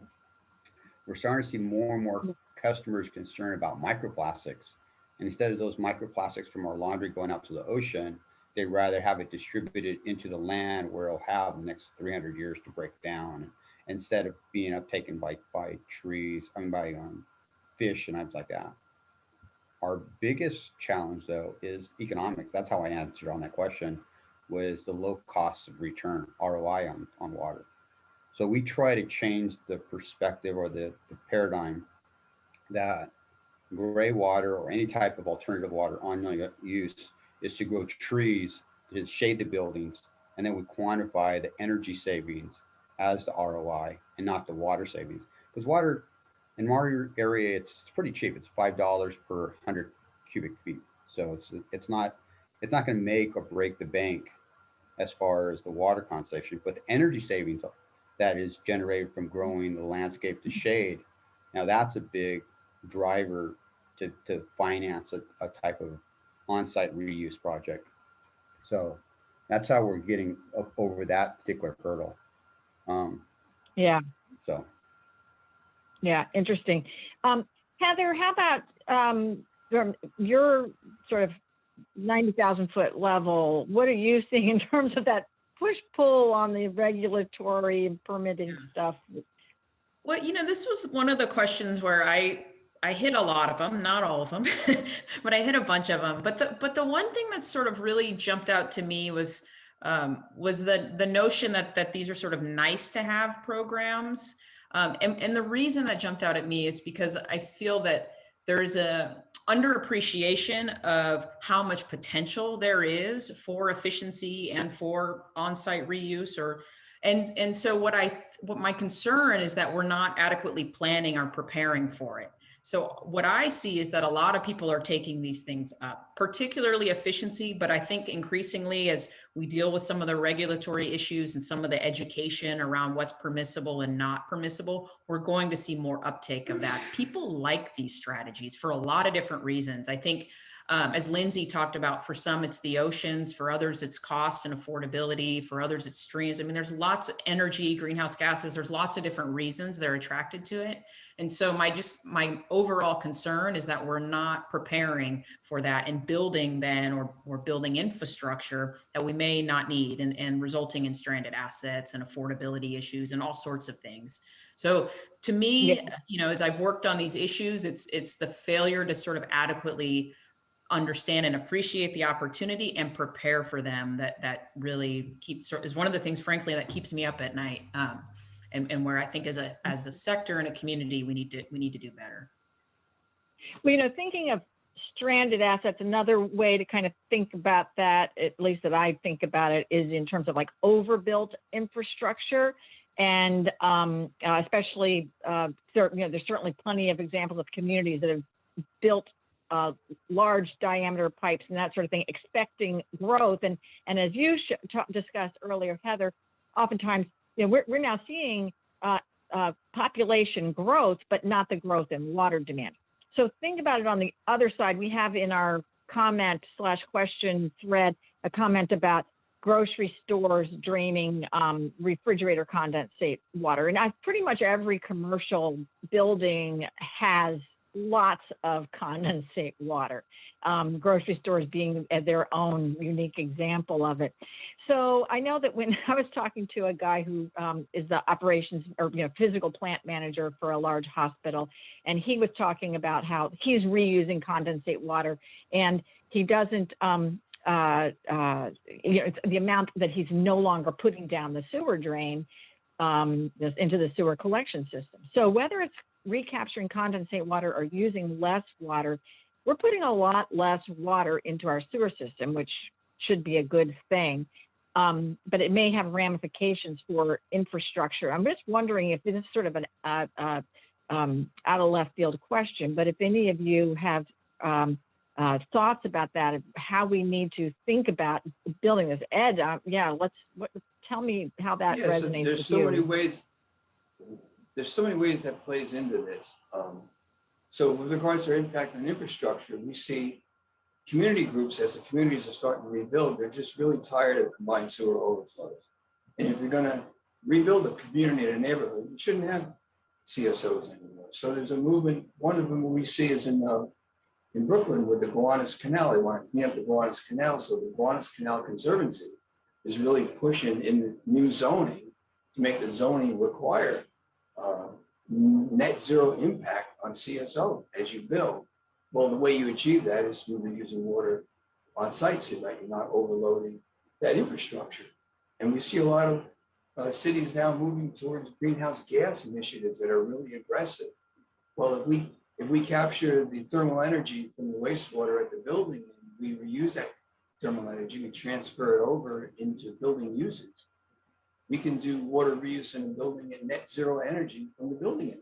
We're starting to see more and more customers concerned about microplastics. And instead of those microplastics from our laundry going out to the ocean, they'd rather have it distributed into the land where it'll have the next 300 years to break down, instead of being uptaken by trees, by fish and things like that. Our biggest challenge, though, is economics. That's how I answered on that question, was the low cost of return, ROI on water. So we try to change the perspective or the paradigm that gray water or any type of alternative water on use is to grow trees to shade the buildings, and then we quantify the energy savings as the ROI and not the water savings. Because water in our area, it's pretty cheap. It's $5 per 100 cubic feet. So it's not going to make or break the bank as far as the water conservation, but the energy savings that is generated from growing the landscape to shade. Now that's a big driver to finance a type of on-site reuse project. So that's how we're getting up over that particular hurdle. Yeah. So. Yeah, interesting. Heather, how about from your sort of 90,000 foot level? What are you seeing in terms of that push-pull on the regulatory and permitting stuff? Well, this was one of the questions where I hit a lot of them, not all of them, but I hit a bunch of them. But the one thing that sort of really jumped out to me was the notion that these are sort of nice to have programs. And the reason that jumped out at me is because I feel that there's a underappreciation of how much potential there is for efficiency and for on-site reuse. And so what my concern is that we're not adequately planning or preparing for it. So what I see is that a lot of people are taking these things up, particularly efficiency, but I think increasingly as we deal with some of the regulatory issues and some of the education around what's permissible and not permissible, we're going to see more uptake of that. People like these strategies for a lot of different reasons. I think as Lindsay talked about, for some it's the oceans, for others it's cost and affordability, for others it's streams. I mean, there's lots of energy, greenhouse gases, there's lots of different reasons they're attracted to it. And so my overall concern is that we're not preparing for that and building then or building infrastructure that we may not need and resulting in stranded assets and affordability issues and all sorts of things. So to me, as I've worked on these issues, it's the failure to sort of adequately understand and appreciate the opportunity and prepare for them that really is one of the things, frankly, that keeps me up at night. And where I think as a sector and a community, we need to do better. Well, thinking of stranded assets, another way to kind of think about that, at least that I think about it, is in terms of like overbuilt infrastructure. And especially, there's certainly plenty of examples of communities that have built large diameter pipes and that sort of thing, expecting growth. And as you discussed earlier, Heather, oftentimes, we're now seeing population growth, but not the growth in water demand. So think about it on the other side. We have in our comment/question thread a comment about grocery stores draining refrigerator condensate water. And pretty much every commercial building has lots of condensate water, grocery stores being their own unique example of it. So I know that when I was talking to a guy who is the operations or physical plant manager for a large hospital, and he was talking about how he's reusing condensate water, and he doesn't, the amount that he's no longer putting down the sewer drain into the sewer collection system. So whether it's recapturing condensate water or using less water, we're putting a lot less water into our sewer system, which should be a good thing. But it may have ramifications for infrastructure. I'm just wondering if this is sort of an out of left field question, but if any of you have thoughts about that, how we need to think about building this. Ed, tell me how that resonates with you. There's so many ways that plays into this. So with regards to our impact on infrastructure, we see community groups, as the communities are starting to rebuild, they're just really tired of combined sewer overflows. And if you're gonna rebuild a community in a neighborhood, you shouldn't have CSOs anymore. So there's a movement. One of them we see is in Brooklyn with the Gowanus Canal. They want to clean up the Gowanus Canal. So the Gowanus Canal Conservancy is really pushing in the new zoning to make the zoning require net zero impact on CSO as you build. Well, the way you achieve that is through using water on site so that you're not overloading that infrastructure. And we see a lot of cities now moving towards greenhouse gas initiatives that are really aggressive. Well, if we capture the thermal energy from the wastewater at the building and we reuse that thermal energy, we transfer it over into building uses. We can do water reuse in a building and net zero energy from the building.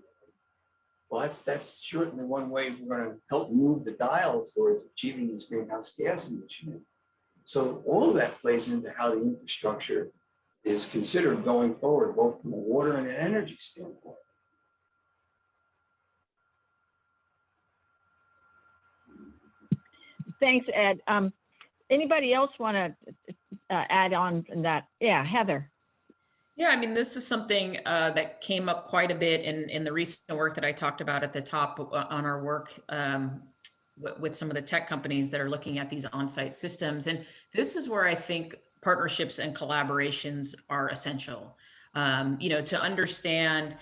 Well, that's certainly one way we're going to help move the dial towards achieving these greenhouse gas emissions. So all of that plays into how the infrastructure is considered going forward, both from a water and an energy standpoint. Thanks, Ed. Anybody else want to add on that? Yeah, Heather. Yeah, I mean, this is something that came up quite a bit in the recent work that I talked about at the top on our work with some of the tech companies that are looking at these on-site systems. And this is where I think partnerships and collaborations are essential, to understand,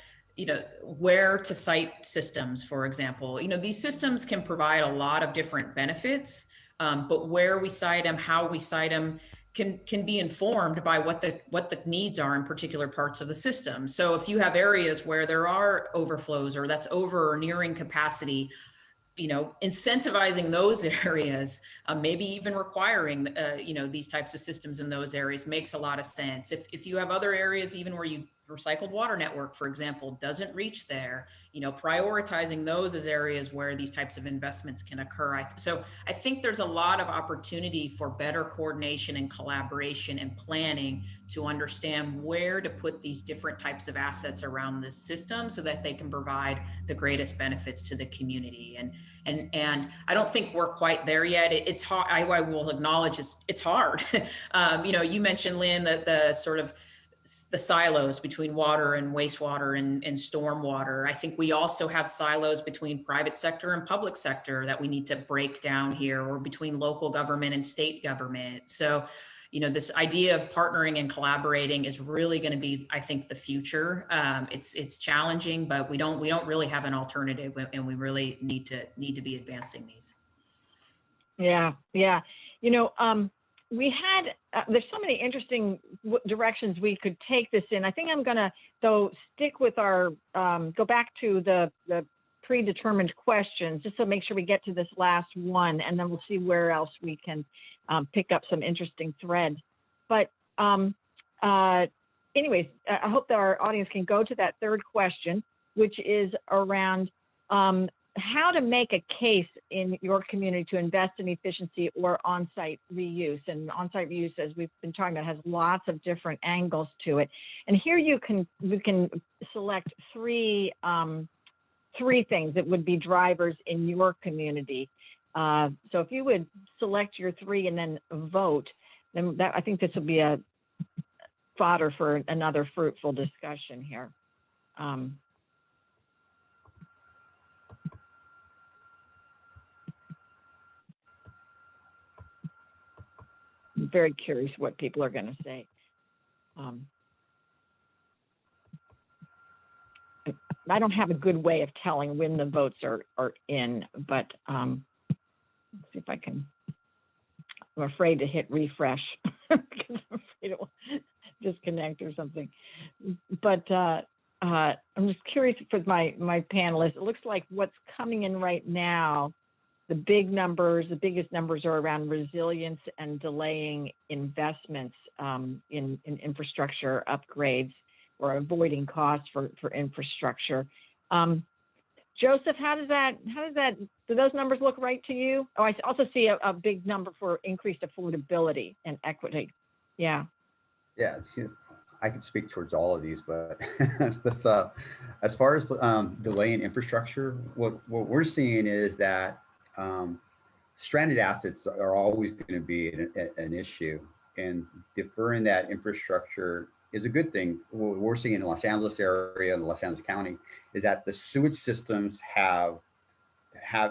where to site systems, for example. These systems can provide a lot of different benefits, but where we site them, how we site them, can be informed by what the needs are in particular parts of the system. So if you have areas where there are overflows or that's over or nearing capacity, incentivizing those areas, maybe even requiring, these types of systems in those areas makes a lot of sense. If you have other areas, even where you recycled water network, for example, doesn't reach there, prioritizing those as areas where these types of investments can occur. So I think there's a lot of opportunity for better coordination and collaboration and planning to understand where to put these different types of assets around this system so that they can provide the greatest benefits to the community. And I don't think we're quite there yet. It's hard. I will acknowledge it's hard. You mentioned, Lynn, that the sort of the silos between water and wastewater and stormwater. I think we also have silos between private sector and public sector that we need to break down here, or between local government and state government. So, this idea of partnering and collaborating is really going to be, I think, the future. It's challenging, but we don't really have an alternative, and we really need to be advancing these. Yeah. We had, there's so many interesting directions we could take this in. I think I'm going to, though, stick with our, go back to the predetermined questions, just to make sure we get to this last one, and then we'll see where else we can pick up some interesting threads. But anyways, I hope that our audience can go to that third question, which is around how to make a case in your community to invest in efficiency or on-site reuse. And on-site reuse, as we've been talking about, has lots of different angles to it. And here we can select three things that would be drivers in your community. So if you would select your three and then vote, then I think this will be a fodder for another fruitful discussion here. I'm very curious what people are going to say. I don't have a good way of telling when the votes are in, but let's see if I can. I'm afraid to hit refresh because I'm afraid it will disconnect or something. But I'm just curious for my panelists. It looks like what's coming in right now, the biggest numbers are around resilience and delaying investments in infrastructure upgrades or avoiding costs for infrastructure. Joseph, do those numbers look right to you? Oh, I also see a big number for increased affordability and equity. Yeah. Yeah, I could speak towards all of these, but as far as delaying infrastructure, what we're seeing is that stranded assets are always going to be an issue, and deferring that infrastructure is a good thing. What we're seeing in the Los Angeles area and Los Angeles County is that the sewage systems have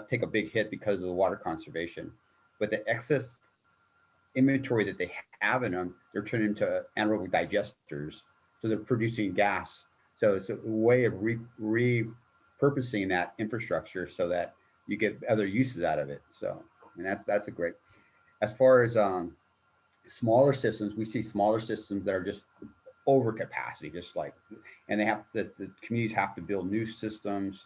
take a big hit because of the water conservation, but the excess inventory that they have in them, they're turning into anaerobic digesters, so they're producing gas. So it's a way of repurposing that infrastructure so that you get other uses out of it. So, and that's a great. As far as smaller systems, we see smaller systems that are just over capacity, and the communities have to build new systems,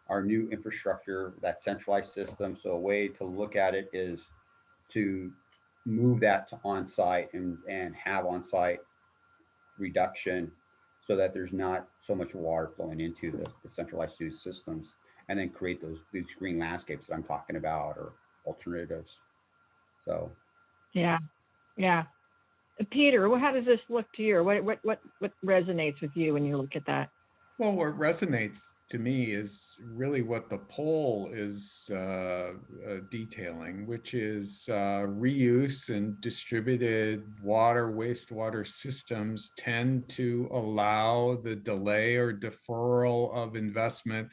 our new infrastructure, that centralized system. So a way to look at it is to move that to on-site and have on-site reduction so that there's not so much water flowing into the centralized sewage systems, and then create these green landscapes that I'm talking about, or alternatives. So Yeah, yeah. Peter, how does this look to you? What resonates with you when you look at that? Well, what resonates to me is really what the poll is detailing, which is reuse and distributed water, wastewater systems tend to allow the delay or deferral of investment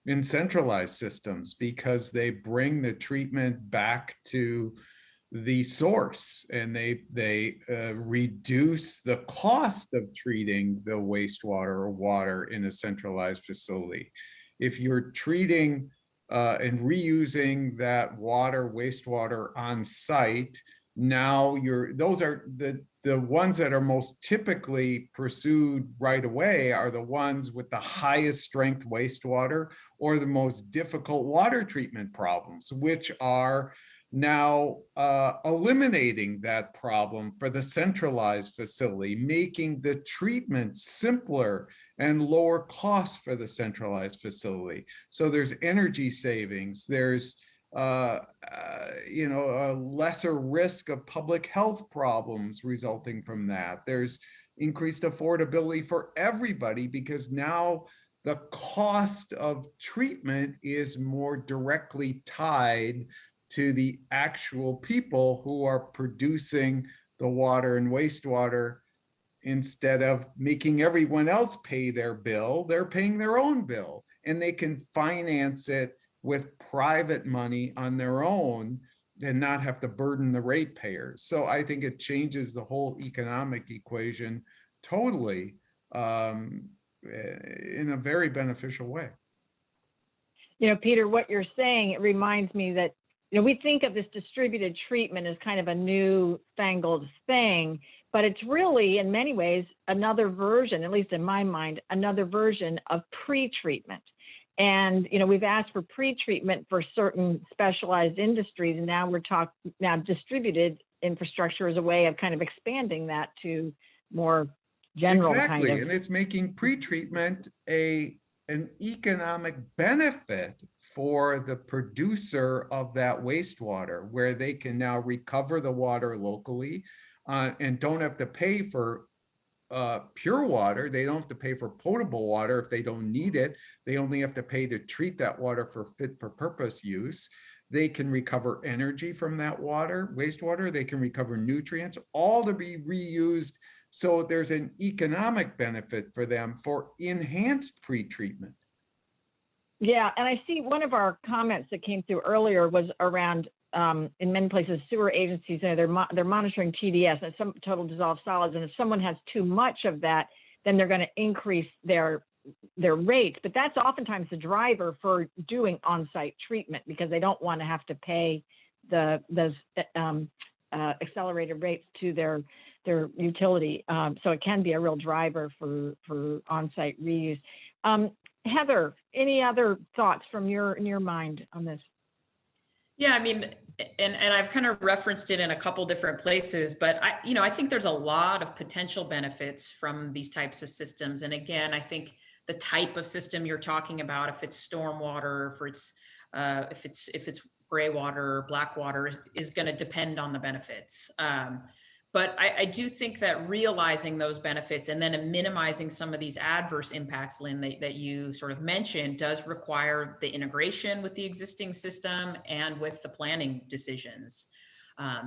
in centralized systems because they bring the treatment back to the source, and they reduce the cost of treating the wastewater or water in a centralized facility. If you're treating and reusing that water, wastewater on site, now those are the ones that are most typically pursued right away are the ones with the highest strength wastewater or the most difficult water treatment problems, which are now eliminating that problem for the centralized facility, making the treatment simpler and lower cost for the centralized facility. So there's energy savings, there's a lesser risk of public health problems resulting from that. There's increased affordability for everybody because now the cost of treatment is more directly tied to the actual people who are producing the water and wastewater. Instead of making everyone else pay their bill, they're paying their own bill, and they can finance it with private money on their own and not have to burden the ratepayers. So I think it changes the whole economic equation totally in a very beneficial way. Peter, what you're saying, it reminds me that we think of this distributed treatment as kind of a new fangled thing, but it's really in many ways another version, at least in my mind, another version of pre-treatment. And we've asked for pre-treatment for certain specialized industries, and now now distributed infrastructure is a way of kind of expanding that to more general exactly. kind of. And it's making pre-treatment an economic benefit for the producer of that wastewater, where they can now recover the water locally and don't have to pay for pure water. They don't have to pay for potable water if they don't need it. They only have to pay to treat that water for fit for purpose use. They can recover energy from that water, wastewater. They can recover nutrients, all to be reused. So there's an economic benefit for them for enhanced pre-treatment. Yeah, and I see one of our comments that came through earlier was around, in many places, sewer agencies, they're monitoring TDS, and some total dissolved solids, and if someone has too much of that, then they're going to increase their rates. But that's oftentimes the driver for doing on-site treatment, because they don't want to have to pay those accelerated rates to their utility. So it can be a real driver for on-site reuse. Heather, any other thoughts from in your mind on this? Yeah, I mean, and I've kind of referenced it in a couple different places, but I think there's a lot of potential benefits from these types of systems. And again, I think the type of system you're talking about, if it's stormwater, if it's gray water, black water, is going to depend on the benefits. But I do think that realizing those benefits and then minimizing some of these adverse impacts, Lynn, that you sort of mentioned, does require the integration with the existing system and with the planning decisions.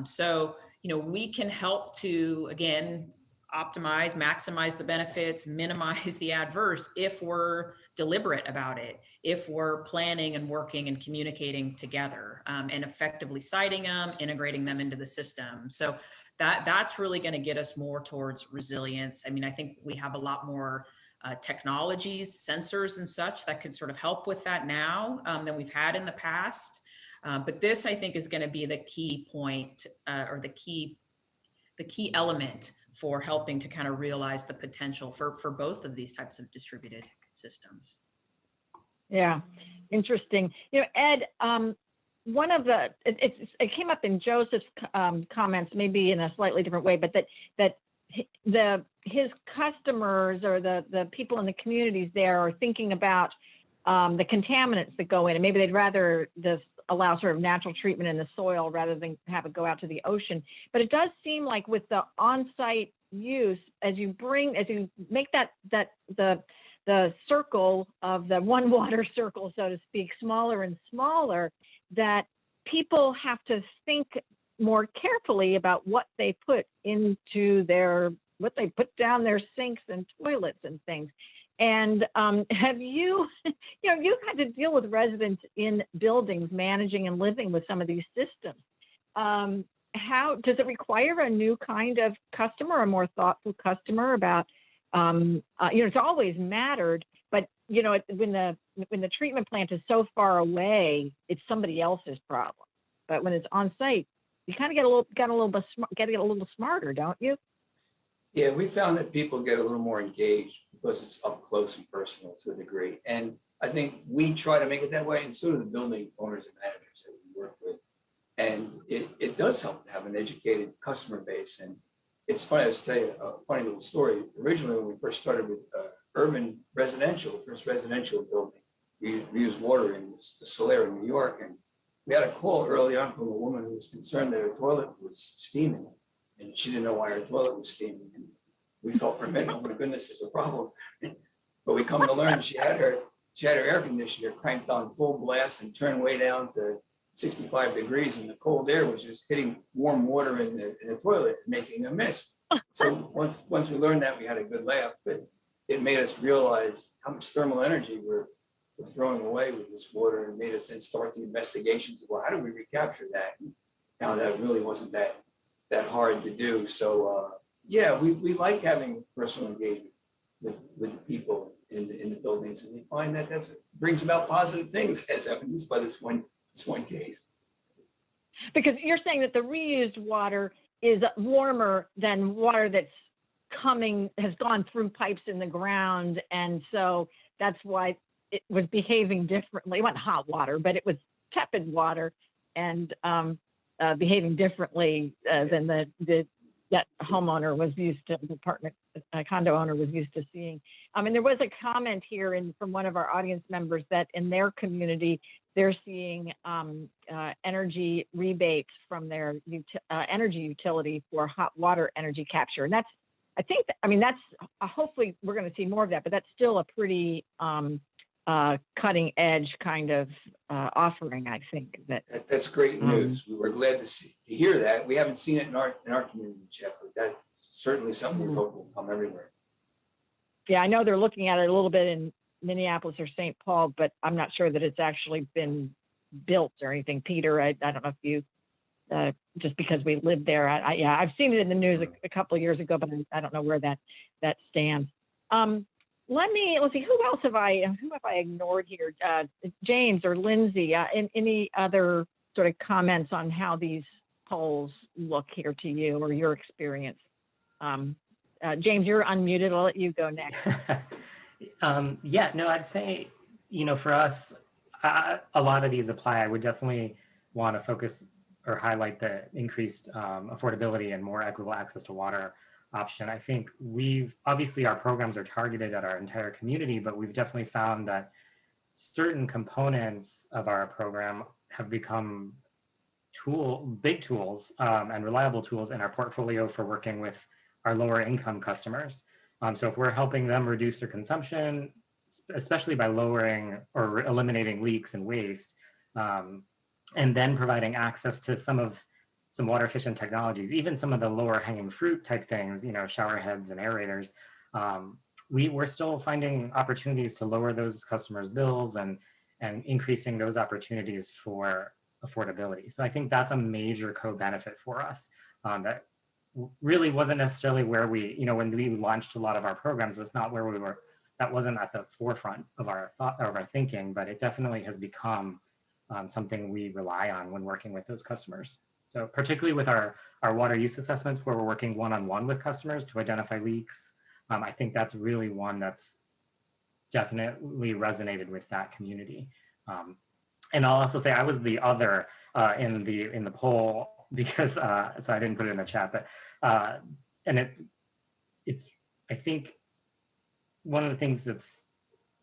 So, we can help to, again, optimize, maximize the benefits, minimize the adverse if we're deliberate about it, if we're planning and working and communicating together and effectively siting them, integrating them into the system. So that's really going to get us more towards resilience. I mean, I think we have a lot more technologies, sensors and such that could sort of help with that now than we've had in the past. But this, I think, is going to be the key point or the key element for helping to kind of realize the potential for both of these types of distributed systems. Yeah, interesting. Ed, one of the, it came up in Joseph's comments, maybe in a slightly different way, but that his customers or the people in the communities there are thinking about the contaminants that go in, and maybe they'd rather just allow sort of natural treatment in the soil rather than have it go out to the ocean. But it does seem like with the on-site use, as you make the circle of the one water circle, so to speak, smaller and smaller, that people have to think more carefully about what they put what they put down their sinks and toilets and things. And have you, you've had to deal with residents in buildings managing and living with some of these systems. How does it require a new kind of customer, a more thoughtful customer about, it's always mattered, but when the treatment plant is so far away, it's somebody else's problem. But when it's on site, you kind of get a little smarter, don't you? Yeah, we found that people get a little more engaged because it's up close and personal to a degree. And I think we try to make it that way, and so do the building owners and managers that we work with. And it does help to have an educated customer base. And it's funny, I'll tell you a funny little story. Originally, when we first started with urban residential, the first residential building, we used water in the Solera in New York. And we had a call early on from a woman who was concerned that her toilet was steaming. And she didn't know why her toilet was steaming. And we felt for a minute, oh my goodness, there's a problem. But we come to learn she had her air conditioner cranked on full blast and turned way down to 65 degrees, and the cold air was just hitting warm water in the toilet, making a mist. So once we learned that, we had a good laugh, but it made us realize how much thermal energy we're throwing away with this water, and made us then start the investigations of, well, how do we recapture that? And now that really wasn't that hard to do. So yeah, we like having personal engagement with people in the buildings, and we find that brings about positive things, as evidenced by this one case. Because you're saying that the reused water is warmer than water that's has gone through pipes in the ground, and so that's why it was behaving differently. It wasn't hot water, but it was tepid water, and behaving differently than that homeowner was used to, the apartment condo owner was used to seeing. And there was a comment here from one of our audience members that in their community, they're seeing energy rebates from their energy utility for hot water energy capture. And that's hopefully we're going to see more of that, but that's still a pretty cutting edge kind of offering, I think. That's great news. We were glad to hear that. We haven't seen it in our community yet, but that's certainly something we hope will come everywhere. Yeah, I know they're looking at it a little bit in Minneapolis or St. Paul, but I'm not sure that it's actually been built or anything. Peter, I don't know if you, just because we live there, I've seen it in the news a couple of years ago, but I don't know where that stands. Let's see, who have I ignored here? James or Lindsay, any other sort of comments on how these polls look here to you or your experience? James, you're unmuted. I'll let you go next. Yeah, no, I'd say, for us, a lot of these apply. I would definitely want to focus or highlight the increased affordability and more equitable access to water option. I think obviously our programs are targeted at our entire community, but we've definitely found that certain components of our program have become big tools and reliable tools in our portfolio for working with our lower income customers. So if we're helping them reduce their consumption, especially by lowering or eliminating leaks and waste, and then providing access to some water efficient technologies, even some of the lower hanging fruit type things, shower heads and aerators, we're still finding opportunities to lower those customers' bills and increasing those opportunities for affordability. So I think that's a major co-benefit for us that really wasn't necessarily where when we launched a lot of our programs, that's not where we were. That wasn't at the forefront of our thinking, but it definitely has become something we rely on when working with those customers. So particularly with our water use assessments, where we're working one-on-one with customers to identify leaks, I think that's really one that's definitely resonated with that community. And I'll also say I was the other in the poll because so I didn't put it in the chat, but and it's I think one of the things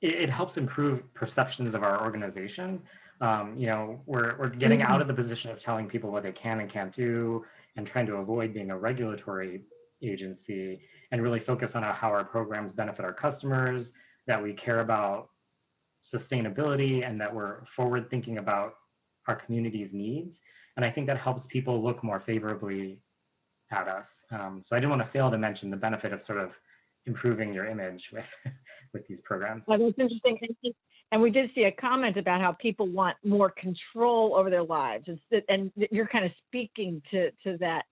it helps improve perceptions of our organization. You know, we're getting out of the position of telling people what they can and can't do and trying to avoid being a regulatory agency and really focus on how our programs benefit our customers, that we care about sustainability, and that we're forward thinking about our community's needs. And I think that helps people look more favorably at us. So I didn't want to fail to mention the benefit of sort of improving your image with these programs. Well, that's interesting. And we did see a comment about how people want more control over their lives. And you're kind of speaking to that.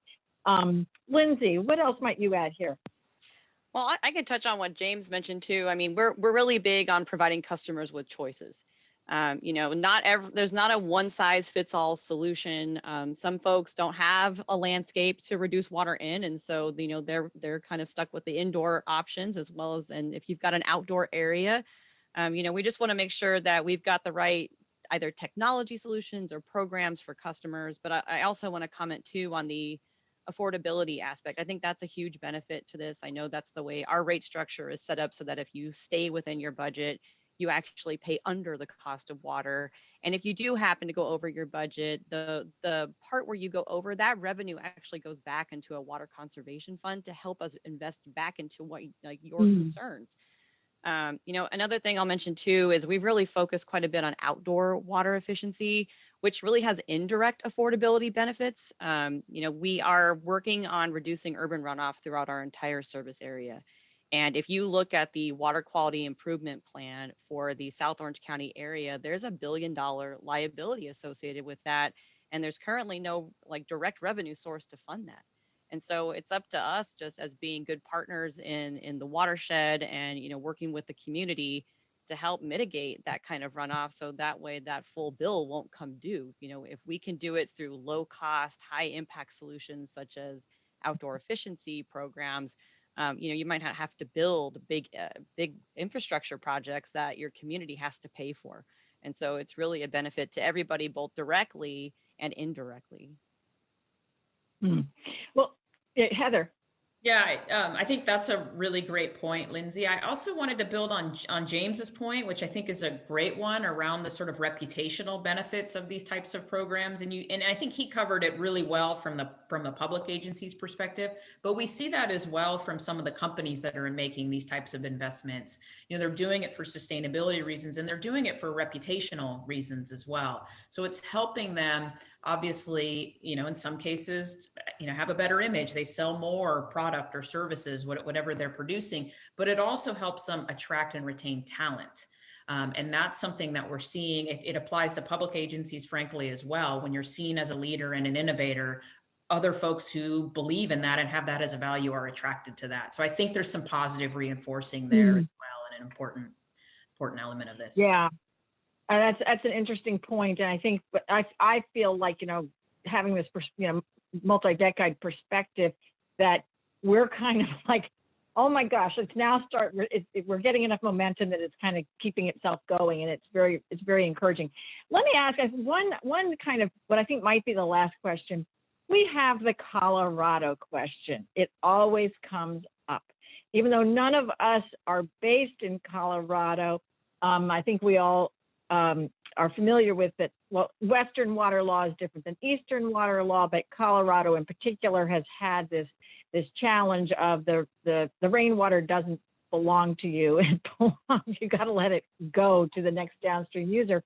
Lindsay, what else might you add here? Well, I can touch on what James mentioned too. I mean, we're really big on providing customers with choices. You know, there's not a one size fits all solution. Some folks don't have a landscape to reduce water in, and so you know they're kind of stuck with the indoor options as well as, and if you've got an outdoor area, you know, we just want to make sure that we've got the right either technology solutions or programs for customers. But I also want to comment too on the affordability aspect. I think that's a huge benefit to this. I know that's the way our rate structure is set up, so that if you stay within your budget, you actually pay under the cost of water. And if you do happen to go over your budget, the part where you go over, that revenue actually goes back into a water conservation fund to help us invest back into what like your concerns. You know, another thing I'll mention too is we've really focused quite a bit on outdoor water efficiency, which really has indirect affordability benefits. You know, we are working on reducing urban runoff throughout our entire service area. And if you look at the water quality improvement plan for the South Orange County area, there's $1 billion liability associated with that. And there's currently no like direct revenue source to fund that. And so it's up to us, just as being good partners in the watershed and, you know, working with the community to help mitigate that kind of runoff. So that way that full bill won't come due. You know, if we can do it through low cost, high impact solutions, such as outdoor efficiency programs, you know, you might not have to build big infrastructure projects that your community has to pay for. And so it's really a benefit to everybody, both directly and indirectly. Well, Heather. Yeah, I think that's a really great point, Lindsay. I also wanted to build on James's point, which I think is a great one around the sort of reputational benefits of these types of programs. And I think he covered it really well from the public agency's perspective. But we see that as well from some of the companies that are making these types of investments. You know, they're doing it for sustainability reasons, and they're doing it for reputational reasons as well. So it's helping them, obviously, you know, in some cases, you know, have a better image. They sell more product or services, whatever they're producing, but it also helps them attract and retain talent. And that's something that we're seeing. It applies to public agencies, frankly, as well. When you're seen as a leader and an innovator, other folks who believe in that and have that as a value are attracted to that. So I think there's some positive reinforcing there as well, and an important element of this. Yeah, that's an interesting point. And I think, but I feel like, you know, having this, you know, multi-decade perspective, that we're kind of like, oh my gosh, let's now start. We're getting enough momentum that it's kind of keeping itself going, and it's very encouraging. Let me ask one kind of what I think might be the last question. We have the Colorado question. It always comes up, even though none of us are based in Colorado. I think we all are familiar with it. Well, Western water law is different than Eastern water law, but Colorado in particular has had this challenge of the rainwater doesn't belong to you. It belongs, you got to let it go to the next downstream user.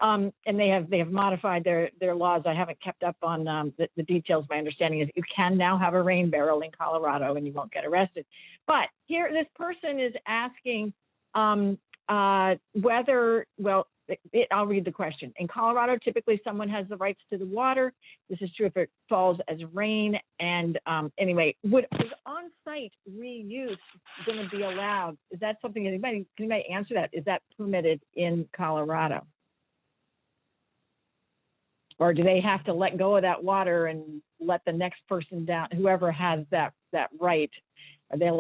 And they have modified their laws. I haven't kept up on the details. My understanding is you can now have a rain barrel in Colorado and you won't get arrested. But here, this person is asking whether, well, I'll read the question. In Colorado, typically someone has the rights to the water. This is true if it falls as rain. And anyway, is on-site reuse going to be allowed? Is that something, can anybody answer that? Is that permitted in Colorado? Or do they have to let go of that water and let the next person down, whoever has that right? Are they?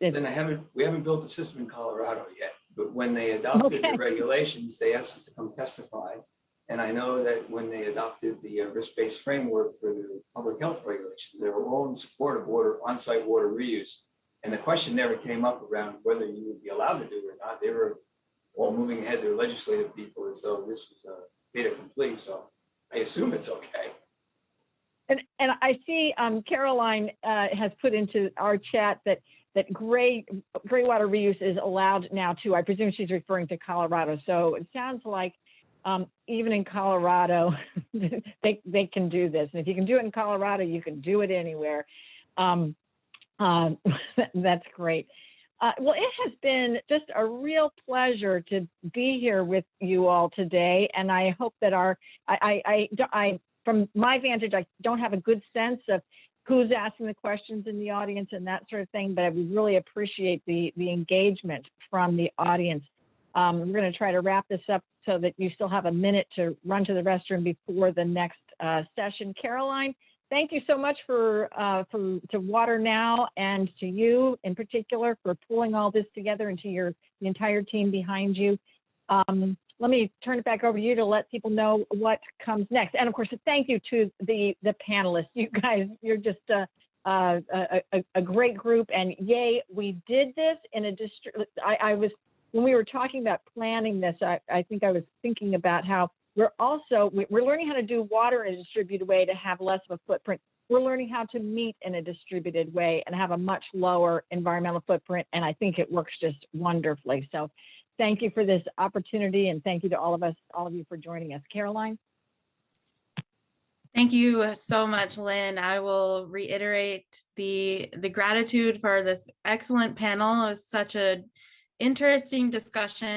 Then we haven't built a system in Colorado yet, but when they adopted the regulations, they asked us to come testify. And I know that when they adopted the risk-based framework for the public health regulations, they were all in support of on-site water reuse. And the question never came up around whether you would be allowed to do it or not. They were all moving ahead, their legislative people, as though this was a fait accompli. So I assume it's okay. And I see Caroline has put into our chat that gray water reuse is allowed now too. I presume she's referring to Colorado. So it sounds like even in Colorado, they can do this. And if you can do it in Colorado, you can do it anywhere. That's great. Well, it has been just a real pleasure to be here with you all today. And I hope that from my vantage, I don't have a good sense of who's asking the questions in the audience and that sort of thing, but I would really appreciate the engagement from the audience. We're going to try to wrap this up so that you still have a minute to run to the restroom before the next session. Caroline, thank you so much to WaterNow and to you in particular for pulling all this together and to the entire team behind you. Let me turn it back over to you to let people know what comes next. And of course, thank you to the panelists. You guys, you're just a great group, and yay, we did this in a district. When we were talking about planning this, I think I was thinking about how we're learning how to do water in a distributed way to have less of a footprint. We're learning how to meet in a distributed way and have a much lower environmental footprint. And I think it works just wonderfully. So thank you for this opportunity. And thank you to all of you for joining us. Caroline? Thank you so much, Lynn. I will reiterate the gratitude for this excellent panel. It was such an interesting discussion.